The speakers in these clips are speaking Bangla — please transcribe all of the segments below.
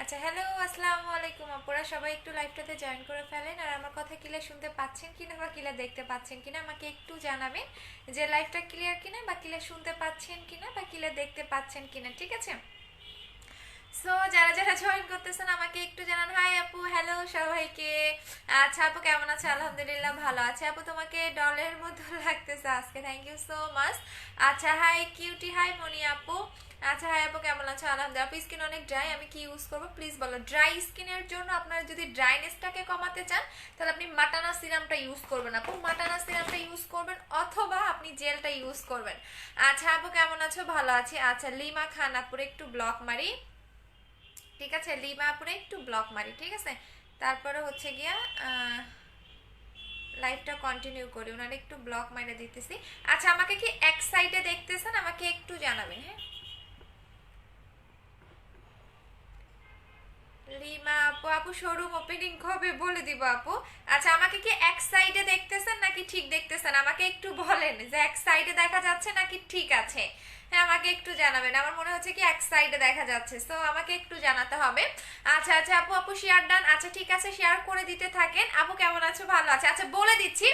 আচ্ছা, হ্যালো, আসসালামু আলাইকুম আপুরা। সবাই একটু লাইভটাতে জয়েন করে ফেলেন। আর আমার কথা ক্লিয়ার শুনতে পাচ্ছেন কিনা বা ক্লিয়ার দেখতে পাচ্ছেন কিনা আমাকে একটু জানাবেন যে লাইভটা ক্লিয়ার কিনা বা ক্লিয়ার শুনতে পাচ্ছেন কিনা বা ক্লিয়ার দেখতে পাচ্ছেন কিনা, ঠিক আছে? সো যারা যারা জয়েন করতেছেন আমাকে একটু জানান। হাই আপু, হ্যালো সবাইকে। আচ্ছা আপু, কেমন আছে? আলহামদুলিল্লাহ ভালো আছে আপু। তোমাকে ডলের মতো লাগতেছে আজকে, থ্যাংক ইউ সো মাচ। আচ্ছা, হাই কিউটি, হাই মনি আপু। আচ্ছা, হাই আপু, কেমন আছো? আলহামদুলিল্লাহ। আপু স্কিন অনেক ড্রাই, আমি কি ইউজ করবো প্লিজ বলো। ড্রাই স্কিনের জন্য আপনারা যদি ড্রাইনেসটাকে কমাতে চান তাহলে আপনি মাটানা সিরামটা ইউজ করবেন আপু, মাটানা সিরামটা ইউজ করবেন, অথবা আপনি জেলটা ইউজ করবেন। আচ্ছা আপু, কেমন আছো? ভালো আছি। আচ্ছা, লিমা খান আপুরে একটু ব্লক মারি, ঠিক আছে? লিমা আপুরে একটু ব্লক মারি, ঠিক আছে? তারপরে হচ্ছে গিয়া লাইভটা কন্টিনিউ করি, ওনারা একটু ব্লক মাইরে দিতেছি। আচ্ছা, আমাকে কি এক সাইডে দেখতেছেন? আমাকে একটু জানাবেন, হ্যাঁ? লিমা আপু, আপু শোরুম ওপেনিং কবে বলে দিব আপু। আচ্ছা, আমাকে কি এক সাইডে দেখতেছেন নাকি ঠিক দেখতেছেন? আমাকে একটু বলেন যে এক সাইডে দেখা যাচ্ছে নাকি ঠিক আছে। হ্যাঁ, আমাকে একটু জানাবেন। আমার মনে হচ্ছে কি এক সাইডে দেখা যাচ্ছে, সো আমাকে একটু জানাতে হবে। আচ্ছা আচ্ছা আপু, আপু শেয়ার ডান। আচ্ছা ঠিক আছে, শেয়ার করে দিতে থাকেন। আপু কেমন আছো? ভালো আছে। আচ্ছা বলে দিচ্ছি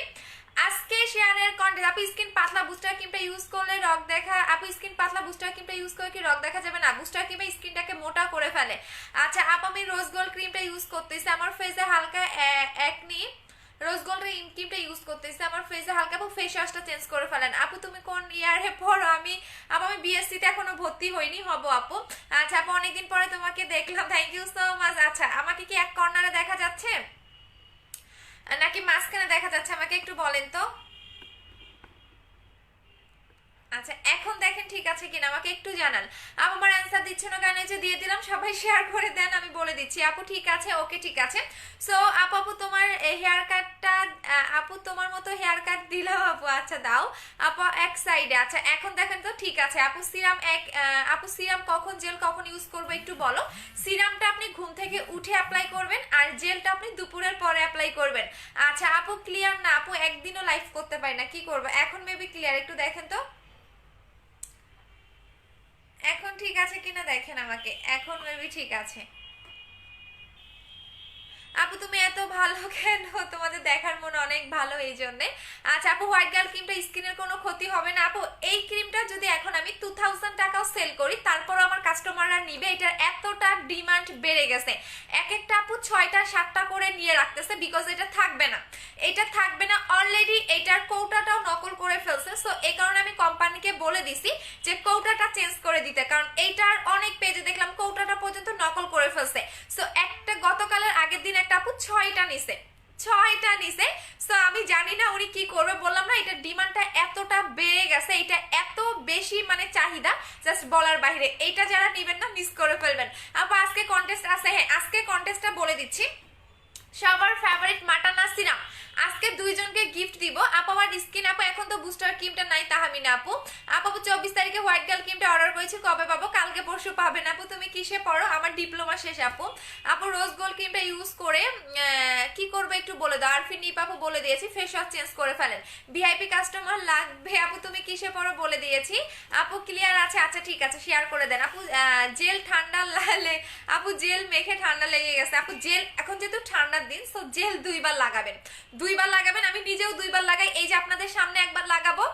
আজকে শেয়ারের কন্টেন্ট। আপু স্কিন পাতলা বুস্টার ক্রিমটা ইউজ করলে রগ দেখা, আপু স্কিন পাতলা বুস্টার ক্রিমটা ইউজ করে কি রগ দেখা যাবে? না, বুস্টার ক্রিমে স্কিনটাকে মোটা করে ফেলে। আচ্ছা আপু, আমি রোজ গোল্ড ক্রিমটা ইউজ করতেছি, আমার ফেসে হালকা একনি রোজ গোল্ড ক্রিমটা ইউজ করতেছি আমার ফেসে হালকা। আপু ফেস ওয়াশটা চেঞ্জ করে ফেলেন। আপু তুমি কোন ইয়ারে পড়ো? আমি বিএসসি তে এখনো ভর্তি হইনি, হব আপু। আচ্ছা আপু, অনেকদিন পরে তোমাকে দেখলাম, থ্যাংক ইউ সো মাচ। আচ্ছা, আমাকে কি এক কর্নারে দেখা যাচ্ছে নাকি মাঝখানে দেখা যাচ্ছে? আমাকে একটু বলেন তো। আচ্ছা, এখন দেখেন ঠিক আছে কিনা আমাকে একটু জানান। আপু আমার অ্যান্সার দিচ্ছে না কেন? যে দিয়ে দিলাম, সবাই শেয়ার করে দেন, আমি বলে দিচ্ছি। আপু ঠিক আছে, ওকে ঠিক আছে। সো আপু, আপু তোমার হেয়ার কাটটা, আপু তোমার মতো হেয়ার কাট দিলাম আপু। আচ্ছা দাও আপু এক সাইডে। আচ্ছা এখন দেখেন তো ঠিক আছে। আপু সিরাম আপু সিরাম কখন, জেল কখন ইউজ করবো একটু বলো। সিরামটা আপনি ঘুম থেকে উঠে অ্যাপ্লাই করবেন, আর জেলটা আপনি দুপুরের পরে অ্যাপ্লাই করবেন। আচ্ছা আপু ক্লিয়ার না? আপু একদিনও লাইভ করতে পারি না, কি করবো এখন? মেবি ক্লিয়ার, একটু দেখেন তো এখন ঠিক আছে কিনা দেখেন আমাকে। এখন মেবি ঠিক আছে। আপু তুমি এত ভালো কেন? তোমাদের দেখার মন অনেক ভালো, এই জন্যে। আচ্ছা আপু, হোয়াইট গার্ল ক্রিমটা স্কিনের কোনো ক্ষতি হবে না আপু? এই ক্রিমটা যদি এখন আমি 2000 টাকাও সেল করি তারপরও আমার কাস্টমাররা নিবে। এটার এতটা ডিমান্ড বেড়ে গেছে, এক একটা আপু 6টা 7টা করে নিয়ে রাখতেছে, বিকজ এটা থাকবে না। এটা থাকবে না অলরেডি, এটার কৌটাটাও নকল করে ফেলছে। সো এই কারণে আমি কোম্পানিকে বলে দিছি যে কৌটাটা চেঞ্জ করে দিতে, কারণ এইটার অনেক পেজে দেখলাম কৌটাটা পর্যন্ত নকল করে ফেলছে। সো একটা গতকালের আগের দিন একটা আপু 6টা নিছে, 6টা নিছে। সো আমি জানি না উনি কি করবে, বললাম না এটা ডিমান্ডটা এতটা বেড়ে গেছে, এটা এত বেশি মানে চাহিদা জাস্ট বলার বাইরে। এইটা যারা নিবেন না মিস করে ফেলবেন। আপু আজকে কন্টেস্ট আছে, হ্যাঁ আজকে কন্টেস্টটা বলে দিচ্ছি। সবার ফেভারিট মাটানা সিরাম আজকে দুইজনকে গিফট দিব। আপু আমার স্কিন, আপু এখন তো বুস্টার ক্রিমটা নাই তাহামিনা আপু। আপু 24 তারিখে হোয়াইট গার্ল ক্রিমটা অর্ডার করেছি, কবে পাবো? কালকে পরশু পাবেন আপু। তুমি কিসে পড়ো? আমার ডিপ্লোমা শেষ আপু। আপু রোজ গোল্ড ক্রিমটা ইউজ করে কি করবে একটু বলে দাও। আরফিন নিপ আপু বলে দিয়েছি ফেস ওয়াশ চেঞ্জ করে ফেলেন, ভিআইপি কাস্টমার লাগবে। আপু তুমি কিসে পড়ো বলে দিয়েছি। আপু ক্লিয়ার আছে? আচ্ছা ঠিক আছে, শেয়ার করে দেন আপু। জেল ঠান্ডা লাগলে, আপু জেল মেখে ঠান্ডা লেগে গেছে আপু। জেল এখন যেহেতু ঠান্ডার দিন, সো জেল 2বার লাগাবেন, 2বার লাগাবেন। আমি নিজেও 2বার লাগাই, এই যে আপনাদের সামনে একবার লাগাবো,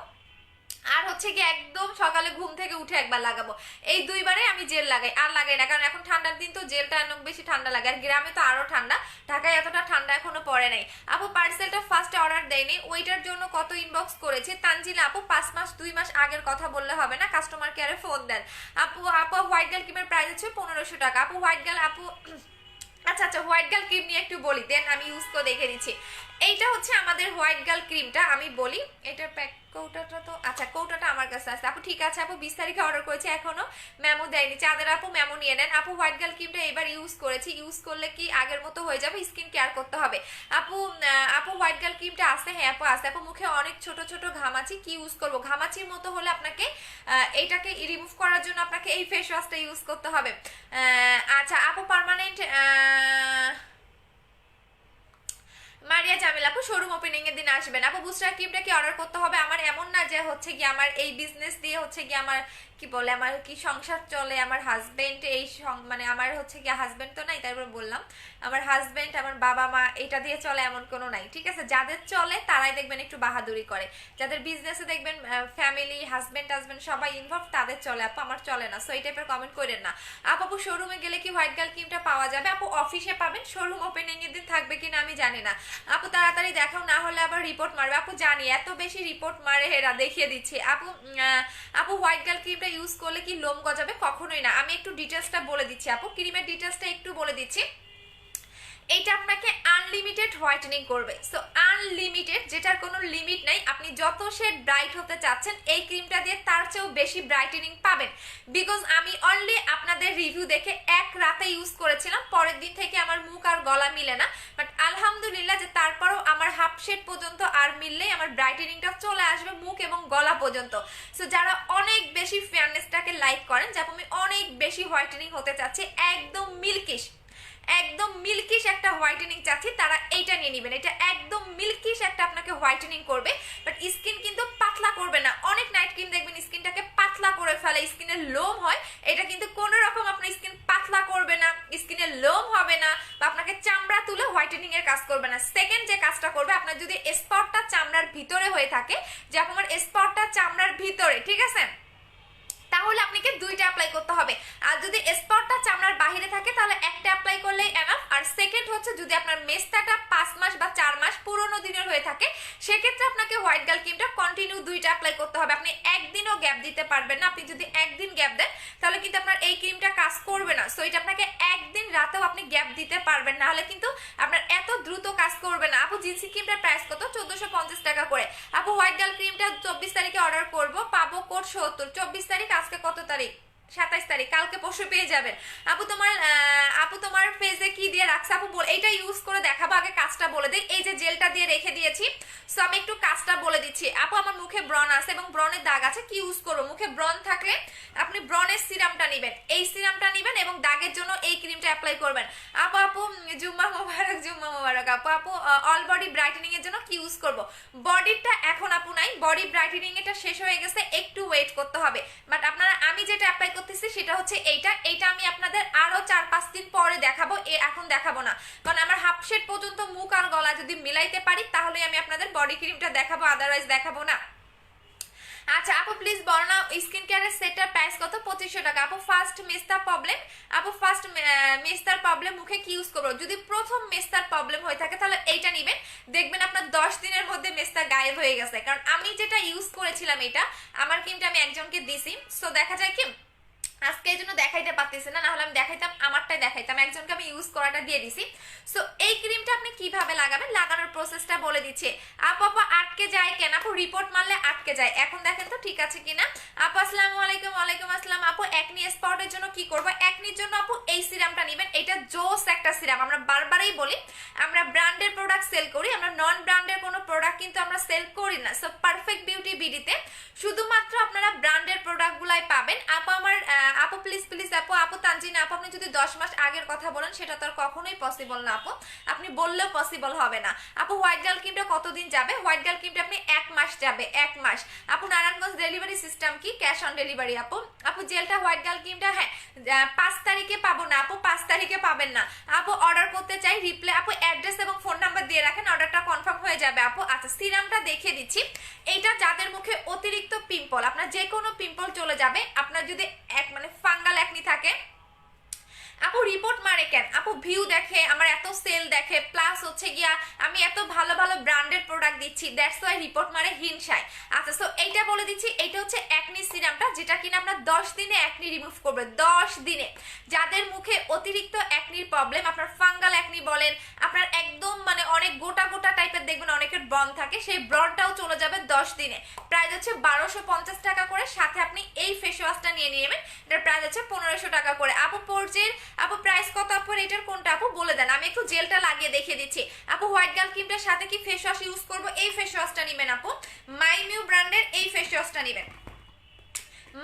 আর হচ্ছে কি একদম সকালে ঘুম থেকে উঠে একবার লাগাবো। এই 2বারে আমি জেল লাগাই, আর লাগাই না, কারণ এখন ঠান্ডার দিন তো জেলটা অনেক বেশি ঠান্ডা লাগে। আর গ্রামে তো আরো ঠান্ডা, ঢাকায় এতটা ঠান্ডা এখনো পড়ে নাই। আপু পার্সেলটা ফার্স্টে অর্ডার দেয়নি, ওইটার জন্য কত ইনবক্স করেছে। তানজিলা আপু 5 মাস 2 মাস আগের কথা বললে হবে না, কাস্টমার কেয়ারে ফোন দেন। আপু আপু হোয়াইট গার্ল ক্রিমের প্রাইস হচ্ছে 1500 টাকা আপু। হোয়াইট গার্ল আপু, আচ্ছা আচ্ছা হোয়াইট গার্ল ক্রিম নিয়ে একটু বলি, দেন আমি ইউজ করে দেখে দিচ্ছি। এইটা হচ্ছে আমাদের হোয়াইট গার্ল ক্রিমটা, আমি বলি এটার প্যাক কৌটাটা তো, আচ্ছা কৌটাটা আমার কাছে আছে আপু। ঠিক আছে আপু, 20 তারিখে অর্ডার করেছি, এখনো মেমো দেয়নি। চাঁদের আপু মেমো নিয়ে নেন। আপু হোয়াইট গার্ল ক্রিমটা এবার ইউজ করেছি, ইউজ করলে কি আগের মতো হয়ে যাবে? স্কিন কেয়ার করতে হবে আপু। আপু হোয়াইট গার্ল ক্রিমটা আছে, হ্যাঁ আপু আছে আপু। মুখে অনেক ছোট ছোট ঘামাচি, কি ইউজ করবো? ঘামাচির মতো হলে আপনাকে এইটাকে রিমুভ করার জন্য আপনাকে এই ফেস ওয়াশটা ইউজ করতে হবে। আচ্ছা আপু পার্মানেন্ট মারিয়া জামিল আপু শোরুম ওপেনিং এর দিন আসবেন আপু। বুস্টার ক্রিমটা কি অর্ডার করতে হবে? আমার এমন না যে হচ্ছে কি আমার এই বিজনেস দিয়ে হচ্ছে কি আমার কি বলে আমার কি সংসার চলে, আমার হাজবেন্ড এই মানে আমার হচ্ছে কি হাজবেন্ড তো নাই, তারপর বললাম আমার হাজবেন্ড আমার বাবা মা এটা দিয়ে চলে এমন কোনো নাই, ঠিক আছে? যাদের চলে তারাই দেখবেন একটু বাহাদুরি করে, যাদের বিজনেসে দেখবেন ফ্যামিলি হাজবেন্ড হাজবেন্ড সবাই ইনভলভ তাদের চলে আপু, আমার চলে না। সো এই টাইপের কমেন্ট করেন না আপু। শোরুমে গেলে কি হোয়াইট গার্ল ক্রিমটা পাওয়া যাবে আপু? অফিসে পাবেন, শোরুম ওপেনিং এর দিন থাকবে কিনা আমি জানি না আপু। তাড়াতাড়ি দেখাও না হলে আবার রিপোর্ট মারবে আপু। জানি এত বেশি রিপোর্ট মারে হেরা, দেখিয়ে দিচ্ছি আপু। আপু হোয়াইট গার্ল ক্রিমটা ইউজ করলে কি লোম গজাবে? কখনোই না। আমি একটু ডিটেলসটা বলে দিচ্ছি আপু, ক্রিমের ডিটেলসটা একটু বলে দিচ্ছি। এটা আপনাকে আনলিমিটেড হোয়াইটেনিং করবে। সো আনলিমিটেড, যেটার কোনো লিমিট নাই। আপনি যত শেড ব্রাইট হতে চাচ্ছেন এই ক্রিমটা দিয়ে তার চেয়েও বেশি ব্রাইটেনিং পাবেন। বিকজ আমি অনলি আপনাদের রিভিউ দেখে এক রাতে ইউজ করেছিলাম, পরের দিন থেকে আমার মুখ আর গলা মিলে না, বাট আলহামদুলিল্লাহ যে তারপরও আমার হাফ শেড পর্যন্ত আর মিললেই আমার ব্রাইটেনিংটা চলে আসবে মুখ এবং গলা পর্যন্ত। সো যারা অনেক বেশি ফেয়ারনেসটাকে লাইক করেন, যে আমি অনেক বেশি হোয়াইটেনিং হতে চাচ্ছি, একদম মিল্কিশ একটা হোয়াইটেনিং চাচ্ছি, তারা এইটা নিয়ে নেবেন। এটা একদম মিল্কিশ একটা আপনাকে হোয়াইটেনিং করবে, বাট স্কিন কিন্তু পাতলা করবে না। অনেক নাইট ক্রিম দেখবেন স্কিনটাকে পাতলা করে ফেলে, স্কিনের লোম হয়। এটা কিন্তু কোনো রকম আপনার স্কিন পাতলা করবে না, স্কিনের লোম হবে না, বা আপনাকে চামড়া তুলে হোয়াইটেনিং এর কাজ করবে না। সেকেন্ড যে কাজটা করবে, আপনার যদি স্পটটা চামড়ার ভিতরে হয়ে থাকে, যে আপনার স্পটটা চামড়ার ভিতরে, ঠিক আছে, তাহলে আপনাকে দুইটা অ্যাপ্লাই করতে হবে। আর যদি স্পটটা চামড়ার বাহিরে থাকে তাহলে একটা অ্যাপ্লাই করলেই এনাফ। আর সেকেন্ড হচ্ছে যদি আপনার মেস্তাটা 5 মাস বা 4 মাস পুরোনো দিনের হয়ে থাকে, সেক্ষেত্রে আপনাকে হোয়াইট গার্ল ক্রিমটা কন্টিনিউ দুইটা অ্যাপ্লাই করতে হবে। আপনি একদিনও গ্যাপ দিতে পারবেন না। আপনি যদি একদিন গ্যাপ দেন তাহলে কিন্তু আপনার এই ক্রিমটা কাজ করবে না। সো এটা আপনাকে একদিন রাতেও আপনি গ্যাপ দিতে পারবেন না, হলে কিন্তু আপনার এত দ্রুত কাজ করবে না আপু। জিন্সি ক্রিমটার প্রাইস কত? 1450 টাকা করে আপু। হোয়াইট গার্ল ক্রিমটা 24 তারিখে অর্ডার করব, পাবো কোড 70। 24 তারিখ, আজকে কত তারিখ? 27 তারিখ, কালকে পরশু পেয়ে যাবেন আপু। তোমার ফেসে কি দিয়ে রাখছে আপু? এইটা ইউজ করে দেখাবো, আগে কাজটা বলে দিই। এই যে জেলটা দিয়ে রেখে দিয়েছি, সো আমি একটু কাজটা বলে দিচ্ছি আপু। আমার মুখে ব্রণ আছে এবং ব্রণের দাগ আছে, কি ইউজ করবো? মুখে ব্রণ থাকলে আপনি ব্রণের সিরামটা নেবেন, এই সিরামটা নেবেন এবং দাগের জন্য এই ক্রিমটা অ্যাপ্লাই করবেন আপু। জুম্মা মোবারক আপু। অল বডি ব্রাইটেনিং এর জন্য কি ইউজ করব? বডিটা এখন আপু নাই, বডি ব্রাইটেনিং এটা শেষ হয়ে গেছে, একটু ওয়েট করতে হবে। বাট আপনারা, আমি যেটা অ্যাপ্লাই করতেছি সেটা হচ্ছে এইটা আমি আপনাদের আরো 4-5 দিন পরে দেখাবো, এখন দেখাবো না, কারণ আমার হাফ শেড পর্যন্ত মুখ আর গলা যদি মিলাইতে পারি তাহলে আমি আপনাদের বডি ক্রিমটা দেখাবো, আদারওয়াইজ দেখাবো না। আচ্ছা আপু প্লিজ বলো না স্কিন কেয়ারের সেটটার প্রাইস কত? 2500 টাকা আপু। ফার্স্ট মেস্তার প্রবলেম আপু, ফার্স্ট মেস্তার প্রবলেম মুখে কি ইউজ করবো? যদি প্রথম মেস্তার প্রবলেম হয়ে থাকে তাহলে এইটা নেবেন, দেখবেন আপনার 10 দিনের মধ্যে মেস্তা গায়েব হয়ে গেছে। কারণ আমি যেটা ইউজ করেছিলাম, এটা আমার ক্রিমটা আমি একজনকে দিছি, সো দেখা যায় কি আজকে এই জন্য দেখাইতে পারতেছি না, নাহলে আমি দেখাইতাম, আমারটাই দেখাইতাম। একজনকে আমি ইউজ করাটা দিয়ে দিছি। সো এই ক্রিমটা আপনি কিভাবে লাগাবেন, লাগানোর প্রসেসটা বলে দিচ্ছি আপু। আটকে যায় কেন আপু? রিপোর্ট মারলে আটকে যায়। এখন দেখেন তো ঠিক আছে কিনা আপু। আসসালামু আলাইকুম। ওয়ালাইকুম আসসালাম আপু। একনি স্পটের জন্য কি করবো? একনির জন্য আপু এই সিরামটা নেবেন, এটা জোস একটা সিরাম। আমরা বারবারই বলি আমরা ব্র্যান্ডের প্রোডাক্ট সেল করি, আমরা নন ব্র্যান্ডের কোনো প্রোডাক্ট কিন্তু আমরা সেল করি না। সো পারফেক্ট বিউটি বিডিতে শুধুমাত্র আপনারা ব্র্যান্ডের প্রোডাক্টগুলাই পাবেন আপু। আমার আপু প্লিজ আপু তানজিনা আপু, আপনি যদি 10 মাস আগের কথা বলেন সেটা তো আর কখনোই পসিবল না আপু, আপনি বললেও পসিবল হবে না আপু। হোয়াইট গার্ল ক্রিমটা কতদিন যাবে? হোয়াইট গার্ল ক্রিমটা আপনি 1 মাস যাবে, 1 মাস আপু। নারায়ণগঞ্জ ডেলিভারি সিস্টেম কি? ক্যাশ অন ডেলিভারি আপু। আপু জেলটা হোয়াইট গার্ল ক্রিমটা হ্যাঁ 5 তারিখে পাবো না আপু, 5 তারিখে পাবেন না আপু। অর্ডার করতে চাই, রিপ্লাই আপু অ্যাড্রেস এবং ফোন নাম্বার দিয়ে রাখেন, অর্ডারটা কনফার্ম হয়ে যাবে আপু। আচ্ছা সিরামটা দেখিয়ে দিচ্ছি। এইটা যাদের মুখে অতিরিক্ত পিম্পল, আপনার যে কোনো পিম্পল চলে যাবে। আপনার যদি মানে ফাঙ্গাল একনি থাকে আপু, রিপোর্ট মারে কেন আপু? ভিউ দেখে, আমার এত সেল দেখে, প্লাস হচ্ছে গিয়া আমি এত ভালো ভালো ব্র্যান্ডেড প্রোডাক্ট দিচ্ছি, দ্যাটস ওয়াই রিপোর্ট মারে হিংসায়। আচ্ছা সো এইটা বলে দিচ্ছি, এইটা হচ্ছে একনি সিরামটা, যেটা কিনা আপনার 10 দিনে একনি রিমুভ করবে, 10 দিনে। যাদের মুখে অতিরিক্ত একনির প্রবলেম, আপনার ফাঙ্গাল একনি বলেন, আপনার একদম মানে অনেক গোটা গোটা টাইপের দেখবেন অনেকের ব্রণ থাকে, সেই ব্রণটাও চলে যাবে 10 দিনে। প্রাইস হচ্ছে 1250 টাকা করে, সাথে আপনি এই ফেস ওয়াশটা নিয়ে নেবেন, এটার প্রাইস হচ্ছে 1500 টাকা করে আপু। পর্জের আপু প্রাইস কত আপু? এটার কোনটা আপু বলে দেন, আমি একটু জেলটা লাগিয়ে দেখিয়ে দিচ্ছি আপু। হোয়াইট গার্ল ক্রিমটার সাথে কি ফেস ওয়াশ ইউজ করবো? এই ফেস ওয়াশটা নেবেন আপু, মাই নিউ ব্র্যান্ডের এই ফেস ওয়াশটা নেবেন।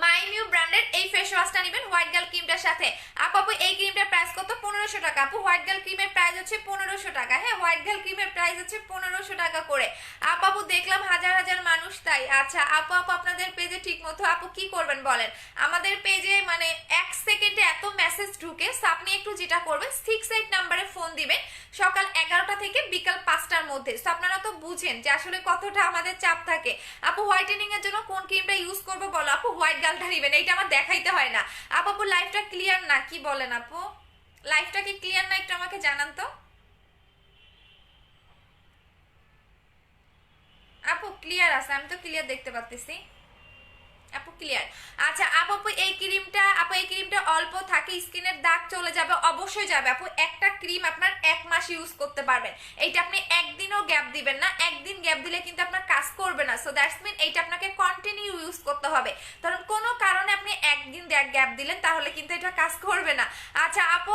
মাইমিউ ব্র্যান্ডের এই ফেস ওয়াশটা নেবেন হোয়াইট গার্ল ক্রিমটার সাথে। আপু এই ক্রিমটার প্রাইস কত? 1500 টাকা। আপু হোয়াইট গার্ল ক্রিমের প্রাইস হচ্ছে 1500 টাকা। হ্যাঁ, হোয়াইট গার্ল ক্রিমের প্রাইস হচ্ছে 1500 টাকা করে। আপু দেখলাম হাজার হাজার মানুষ তাই। আচ্ছা আপু আপনাদের পেজে ঠিক মতো আপু কি করবেন বলেন? আমাদের পেজে মানে 1 সেকেন্ডে এত মেসেজ ঢুকে, সো আপনি একটু যেটা করবেন 68 নাম্বারে ফোন দিবেন সকাল 11টা থেকে বিকাল 5টার মধ্যে। সো আপনারা তো বুঝেন যে আসলে কতটা আমাদের চাপ থাকে। আপু হোয়াইটেনিং এর জন্য কোন ক্রিমটা ইউজ করবো বলো? আপু হোয়াইট গার্লটা নেবেন, এইটা আমার দেখাইতে হয় না। আপু লাইফটা ক্লিয়ার না, কি বলেন আপু? লাইফটা কি ক্লিয়ার না একটু আমাকে জানান তো। আপু ক্লিয়ার আছে, আমি তো ক্লিয়ার দেখতে পাচ্ছি। আপু ক্লিয়ার। আচ্ছা আপু এই ক্রিমটা অল্প থাকে, স্কিনের দাগ চলে যাবে, অবশ্যই যাবে আপু। একটা ক্রিম আপনার 1 মাস ইউজ করতে পারবেন। এইটা আপনি একদিনও গ্যাপ দিবেন না, একদিন গ্যাপ দিলে কিন্তু আপনার কাজ করবে না। সো দ্যাটস মিন এইটা আপনাকে কন্টিনিউ ইউজ করতে হবে। কারণ কোনো কারণে আপনি একদিন গ্যাপ দিলেন তাহলে কিন্তু এটা কাজ করবে না। আচ্ছা আপু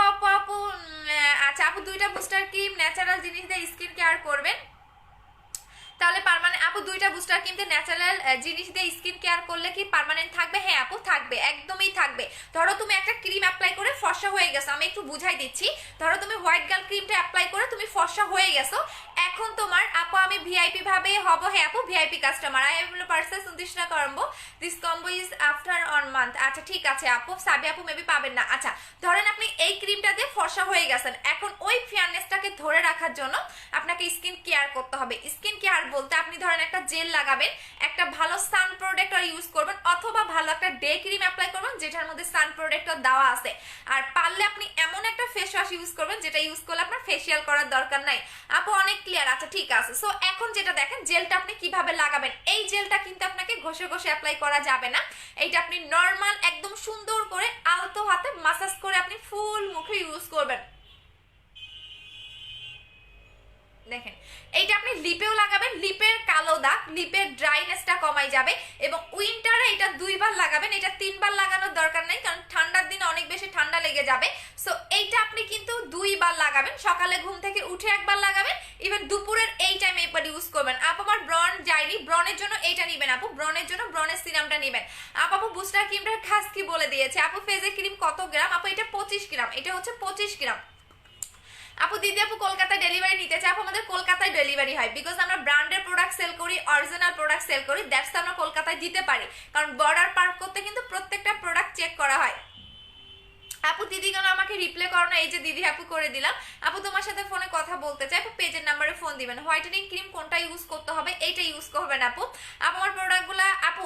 আচ্ছা আপু 2টা বুস্টার ক্রিম ন্যাচারাল জিনিস দিয়ে স্কিন কেয়ার করবেন তাহলে পার্মানেন্ট। আপু 2টা বুস্টার কিন্তু ন্যাচারাল জিনিস দিয়ে স্কিন কেয়ার করলে কি পার্মানেন্ট থাকবে? হ্যাঁ আপু থাকবে, একদমই থাকবে। ধরো তুমি একটা ক্রিম অ্যাপ্লাই করে ফর্সা হয়ে গেছো, আমি একটু বুঝাই দিচ্ছি। ধরো তুমি হোয়াইট গার্ল ক্রিমটা অ্যাপ্লাই করে তুমি ফর্সা হয়ে গেছো, এখন তোমার আপু আমি ভিআইপি ভাবে হব। হ্যাঁ আপু VIP customer, I will purchase this combo, this combo is after on month. আচ্ছা ঠিক আছে আপু, সাবি আপু মেবি পাবেন না। আচ্ছা ধরেন আপনি এই ক্রিমটা দিয়ে ফর্সা হয়ে গেছেন, এখন ওই ফেয়ারনেসটাকে ধরে রাখার জন্য আপনাকে স্কিন কেয়ার করতে হবে। স্কিন কেয়ার বলতে আপনি ধরেন একটা জেল লাগাবেন, একটা ভালো সান প্রোটেক্টর ইউজ করবেন, অথবা ভালো একটা ডে ক্রিম অ্যাপ্লাই করবেন যেটার মধ্যে সান প্রোটেক্টর দেওয়া আছে। আর পারলে আপনি এমন একটা ফেস ওয়াশ ইউজ করবেন যেটা ইউজ করলে আপনার ফেসিয়াল করার দরকার নাই। আপু অনেক ক্লিয়ার। আচ্ছা ঠিক আছে। সো এখন যেটা দেখেন জেলটা আপনি কিভাবে লাগাবেন। এই জেলটা কিন্তু আপনাকে ঘষে ঘষে অ্যাপ্লাই করা যাবে না, এইটা আপনি নর্মাল একদম সুন্দর করে আলতো হাতে মাসাজ করে আপনি ফুল মুখে ইউজ করবেন। দেখেন এইটা আপনি লিপেও লাগাবেন, লিপের কালো দাগ, লিপের ড্রাইনেসটা কমাই যাবে। এবং উইন্টারে এটা 2 বার লাগাবেন, এটা 3 বার লাগানোর দরকার নেই, কারণ ঠান্ডার দিনে অনেক বেশি ঠান্ডা লেগে যাবে। সো এইটা আপনি কিন্তু 2 বার লাগাবেন, সকালে ঘুম থেকে উঠে একবার লাগাবেন, ইভেন দুপুরের এই টাইমে একবার ইউজ করবেন। আমার ব্রন যায়নি, ব্রনের জন্য এইটা নেবেন আপু, ব্রনের জন্য ব্রনের সিরামটা নেবেন। আপু বুস্টার ক্রিমটার খাস কি বলে দিয়েছে। আপু ফেজে ক্রিম কত গ্রাম? আপু এটা 25 গ্রাম, এটা হচ্ছে 25 গ্রাম। আপু দিদি আপু কলকাতায় ডেলিভারি নিতে চাই। আপু আমাদের কলকাতায় ডেলিভারি হয়, বিকজ আমরা ব্র্যান্ডের প্রোডাক্ট সেল করি, অরিজিনাল প্রোডাক্ট সেল করি, দ্যাটস আমরা কলকাতায় দিতে পারি, কারণ বর্ডার পার করতে কিন্তু প্রত্যেকটা প্রোডাক্ট চেক করা হয়। আপু দিদি কেন আমাকে রিপ্লাই করো না? এই যে দিদি আপু করে দিলাম। আপু তোমার সাথে ফোনে কথা বলতে চাই। আপু পেজের নাম্বারে ফোন দিবেন। হোয়াইটেনিং ক্রিম কোনটা ইউজ করতে হবে? এইটা ইউজ করবেন আপু। আমার প্রোডাক্টগুলো আপু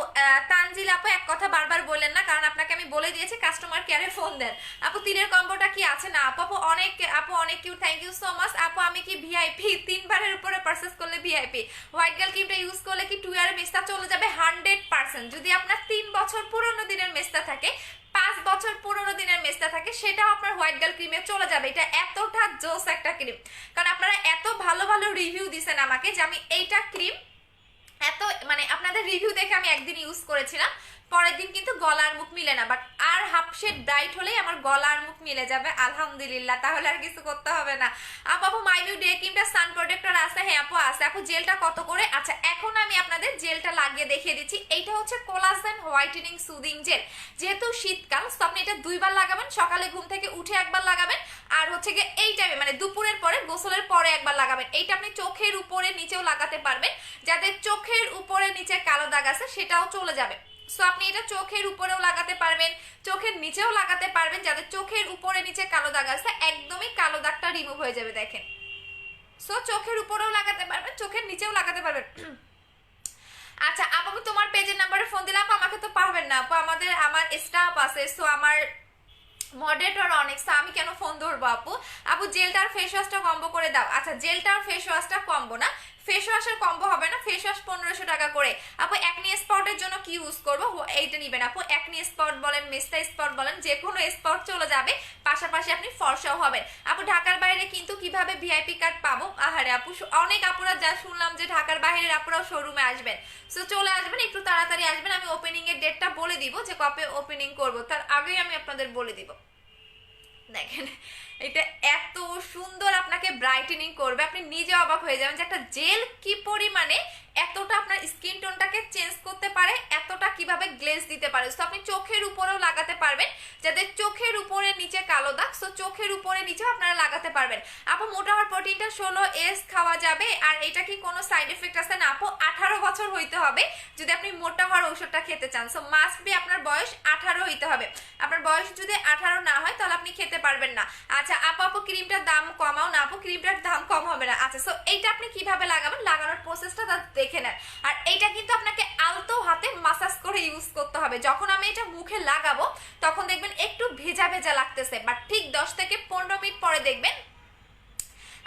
তানজিল আপু এক কথা বারবার বললেন না, কারণ আপনাকে আমি বলে দিয়েছি কাস্টমার কেয়ারে ফোন দেন। আপু তিলের কম্বোটা কি আছে না? আপু অনেক কিউ, থ্যাংক ইউ সো মাচ। আপু আমি কি ভিআইপি? 3 বারের উপরে পারচেজ করলে ভিআইপি। হোয়াইট গার্ল ক্রিমটা ইউজ করলে কি 2 ইয়ারের মেস্তা চলে যাবে? 100%। যদি আপনার 3 বছর পুরনো দিনের মেস্তা থাকে, 5 বছর পুরনো দিনের মেস্তা থাকে, সেটাও আপনার হোয়াইট গার্ল ক্রিমে চলে যাবে। এটা এতটা জোস একটা ক্রিম, কারণ আপনারা এত ভালো ভালো রিভিউ দিছেন আমাকে যে আমি এইটা ক্রিম এত মানে আপনাদের রিভিউ দেখে আমি একদিন ইউজ করেছিলাম, পরের দিন কিন্তু গলা আর মুখ মিলে না, বাট আর হাফ শেড ব্রাইট হলেই আমার গলা আর মুখ মিলে যাবে আলহামদুলিল্লাহ। তাহলে আর কিছু করতে হবে না। আপু মাইনিউ ডে ক্রিমটা সান প্রোটেক্টর আছে? হ্যাঁ আপু আছে। আপু জেলটা কত করে? আচ্ছা এখন আমি আপনাদের জেলটা লাগিয়ে দেখিয়ে দিচ্ছি। এইটা হচ্ছে কোলাজেন হোয়াইটেনিং সুদিং জেল। যেহেতু শীতকাল, তো আপনি এটা 2 বার লাগাবেন, সকালে ঘুম থেকে উঠে একবার লাগাবেন, আর হচ্ছে গিয়ে এই টাইমে মানে দুপুরের পরে গোসলের পরে একবার লাগাবেন। এইটা আপনি চোখের উপরে নিচেও লাগাতে পারবেন, যাদের চোখের উপরে নিচে কালো দাগ আছে সেটাও চলে যাবে। সো আপনি এটা চোখের উপরেও লাগাতে পারবেন, চোখের নিচেও লাগাতে পারবেন। যাদের চোখের উপরে নিচে কালো দাগ আছে একদমই কালো দাগটা রিমুভ হয়ে যাবে দেখেন। সো চোখের উপরেও লাগাতে পারবেন, চোখের নিচেও লাগাতে পারবেন। আচ্ছা আপু আমি তোমার পেজের নাম্বারে ফোন দিলাম, আমাকে তো পাবেন না আপু, আমার স্টাফ আছে, সো আমার মডারেটর অনেক, সো আমি কেন ফোন ধরবো আপু। আপু জেলটার ফেস ওয়াশটা কম্বো করে দাও। আচ্ছা জেলটার ফেস ওয়াশটা কম্বো না, ফেস ওয়াশের কম্বো হবে না, ফেস ওয়াশ 1500 টাকা করে। আপু একনি স্পটের জন্য কি ইউজ করবো? এইটা নিবেন আপু। একনি স্পট বলেন, মেস্তা স্পট বলেন, যে কোনো স্পট চলে যাবে, পাশাপাশি আপনি ফর্সাও হবেন। আপু ঢাকার বাইরে কিন্তু কিভাবে ভিআইপি কার্ড পাবো? আহারে আপু অনেক আপুরা যা শুনলাম যে ঢাকার বাইরের আপুরাও শোরুমে আসবেন, সো চলে আসবেন, একটু তাড়াতাড়ি আসবেন। আমি ওপেনিং এর ডেটটা বলে দিব যে কবে ওপেনিং করবো, তার আগেই আমি আপনাদের বলে দিব। দেখেন এটা এত সুন্দর আপনাকে ব্রাইটেনিং করবে, আপনি নিজে অবাক হয়ে যাবেন যে একটা জেল কি পরিমাণে এতটা আপনার স্কিন টোনটাকে চেঞ্জ করতে পারে, এতটা কিভাবে গ্লেজ দিতে পারে। সো আপনি চোখের উপরেও লাগাতে পারবেন, যাদের চোখের উপরে নিচে কালো দাগ, সো চোখের উপরে নিচেও আপনারা লাগাতে পারবেন। আপু মোটা হওয়ার প্রোটিনটা 16S খাওয়া যাবে, আর এটা কি কোনো সাইড এফেক্ট আছে না আপু? 18 বছর হইতে হবে যদি আপনি মোটা হওয়ার ঔষধটা খেতে চান। সো মাস্ট বি আপনার বয়স 18 হইতে হবে। আপনার বয়স যদি 18 না হয় তাহলে আপনি খেতে পারবেন না। আচ্ছা আপু ক্রিমটার দাম কমাও না আপু, ক্রিমটার দাম কম হবে না। আচ্ছা সো এইটা আপনি কিভাবে লাগাবেন, লাগানোর প্রসেসটা দেখে নেন। আর এইটা কিন্তু আপনাকে আলতো হাতে মাসাজ করে ইউজ করতে হবে। যখন আমি এটা মুখে লাগাবো তখন দেখবেন একটু ভেজা ভেজা লাগতেছে, বাট ঠিক 10 থেকে 15 মিনিট পরে দেখবেন।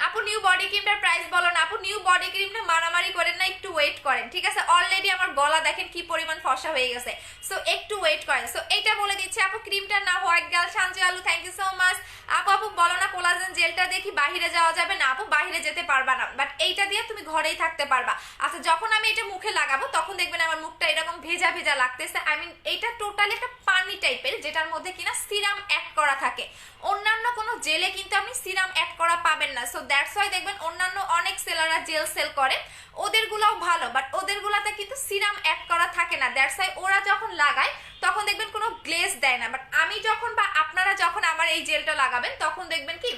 আপু নিউ বডি ক্রিমটার প্রাইস বলো না আপু। নিউ বডি ক্রিমটা মারামারি করেন না, একটু ওয়েট করেন, ঠিক আছে? অলরেডি আমার গলা দেখেন কি পরিমাণ ফর্সা হয়ে গেছে, সো একটু ওয়েট করেন। সো এটা বলে দিচ্ছি আপু, ক্রিমটার নাম হোয়াইট গার্ল। সানজি আলু থ্যাংক ইউ সো মাচ। আপু বলো না কোলাজেন জেলটা দেখি বাহিরে যাওয়া যাবে না আপু? বাহিরে যেতে পারবা না, বাট এইটা দিয়ে তুমি ঘরেই থাকতে পারবা। আচ্ছা যখন আমি এটা মুখে লাগাবো তখন দেখবেন আমার মুখটা এরকম ভেজা ভেজা লাগতেছে। আই মিন এটা টোটালি একটা পানি টাইপের, যেটার মধ্যে কিনা সিরাম অ্যাড করা থাকে। অন্যান্য কোনো জেলে কিন্তু আপনি সিরাম অ্যাড করা পাবেন না। সো দ্যাটস ওয়াই দেখবেন অন্যান্য অনেক সেলাররা জেল সেল করে, ওদেরগুলোও ভালো, বাট ওদেরগুলোতে কিন্তু সিরাম অ্যাড করা থাকে না। দ্যাটস ওয়াই ওরা যখন লাগায় তখন দেখবেন কোনো গ্লেজ দেয় না। বাট আমি যখন বা আপনারা যখন আমার এই জেলটা লাগাবেন তখন দেখবেন কি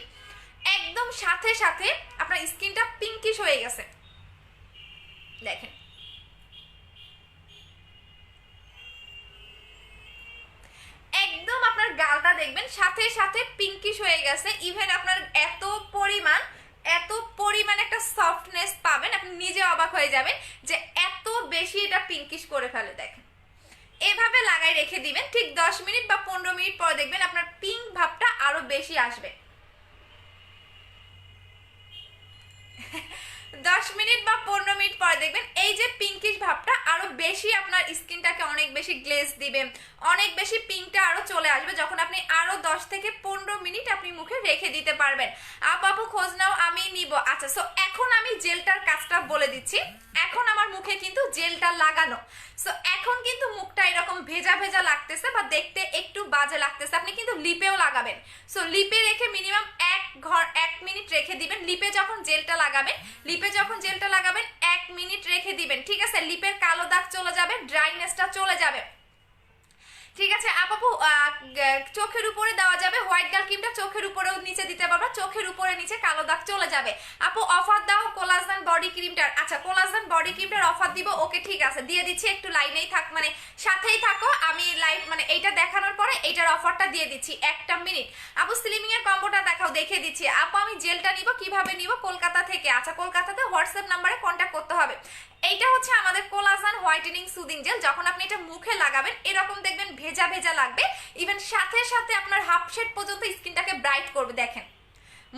একদম সাথে সাথে আপনার স্কিনটা পিঙ্কিশ হয়ে গেছে। দেখেন একদম আপনার গালটা দেখবেন সাথে সাথে পিঙ্কিশ হয়ে গেছে। ইভেন আপনার এত পরিমাণ একটা সফটনেস পাবেন, আপনি নিজে অবাক হয়ে যাবেন যে এত বেশি এটা পিঙ্কিশ করে ফেলে। দেখেন এভাবে লাগাই রেখে দিবেন, ঠিক 10 মিনিট বা 15 মিনিট পর দেখবেন আপনার পিঙ্ক ভাবটা আরো বেশি আসবে। 10 মিনিট বা 15 মিনিট পরে দেখবেন এই যে পিঙ্কিশ ভাবটা আরো বেশি আপনার স্কিনটাকে অনেক বেশি গ্লেজ দিবে, অনেক বেশি পিঙ্কটা আরো চলে আসবে যখন আপনি আরো 10 থেকে 15 মিনিট আপনি মুখে রেখে দিতে পারবেন। আপু খোঁজ নাও আমি নিব। আচ্ছা সো এখন আমি জেলটার কাজটা বলে দিচ্ছি। এখন আমার মুখে কিন্তু জেলটা লাগানো, সো এখন কিন্তু মুখটা এরকম ভেজা ভেজা লাগতেছে বা দেখতে একটু বাজে লাগতেছে। আপনি কিন্তু লিপেও লাগাবেন, সো লিপে রেখে মিনিমাম 1 মিনিট রেখে দিবেন। লিপে যখন জেলটা লাগাবেন 1 মিনিট রেখে দিবেন, ঠিক আছে? লিপের কালো দাগ চলে যাবে, ড্রাইনেসটা চলে যাবে, ঠিক আছে? আপু চোখের উপরে দেওয়া যাবে হোয়াইট গার্ল ক্রিমটা, চোখের উপরেও নিচে দিতে পারবা, চোখের উপরে নিচে কালো দাগ চলে যাবে। আপু অফার দাও কোলাজেন বডি ক্রিমটার। আচ্ছা কোলাজেন বডি ক্রিমটার অফার দিব, ওকে ঠিক আছে দিয়ে দিচ্ছি, একটু লাইনেই থাক, মানে সাথেই থাকো, আমি লাইভ মানে এইটা দেখানোর পরে এইটার অফারটা দিয়ে দিচ্ছি 1 মিনিট। আপু স্লিমিং এর কম্বোটা দেখাও, দেখে দিচ্ছি। আপু আমি জেলটা নিব, কিভাবে নিব? কলকাতা থেকে। আচ্ছা কলকাতাতে হোয়াটসঅ্যাপ নাম্বারে কন্ট্যাক্ট করতে হবে। এইটা হচ্ছে আমাদের কোলাজেন হোয়াইটেনিং সুদিং জেল। যখন আপনি এটা মুখে লাগাবেন এরকম দেখবেন ভেজা ভেজা লাগবে, ইভেন সাথে সাথে আপনার হাফ শেড পর্যন্ত স্কিনটাকে ব্রাইট করবে। দেখেন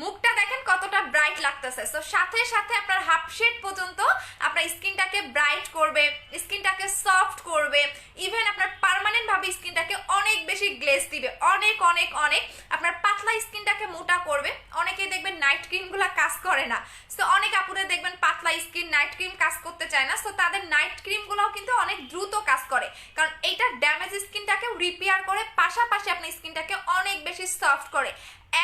মুখটা দেখেন কতটা ব্রাইট লাগতেছে, সো সাথে সাথে আপনার হাফ শেড পর্যন্ত আপনার স্কিনটাকে ব্রাইট করবে, স্কিনটাকে সফট করবে, ইভেন আপনার পার্মানেন্ট ভাবে স্কিনটাকে অনেক বেশি গ্লেজ দিবে, অনেক অনেক অনেক আপনার পাতলা স্কিনটাকে মোটা করবে। অনেকেই দেখবেন নাইট ক্রিমগুলো কাজ করে না, সো অনেক আপুদের দেখবেন পাতলা স্কিন, নাইট ক্রিম কাজ করতে চায় না, সো তাদের নাইট ক্রিমগুলোও কিন্তু অনেক দ্রুত কাজ করে, কারণ এইটা ড্যামেজ স্কিনটাকে রিপেয়ার করে, পাশাপাশি আপনার স্কিনটাকে অনেক বেশি সফট করে।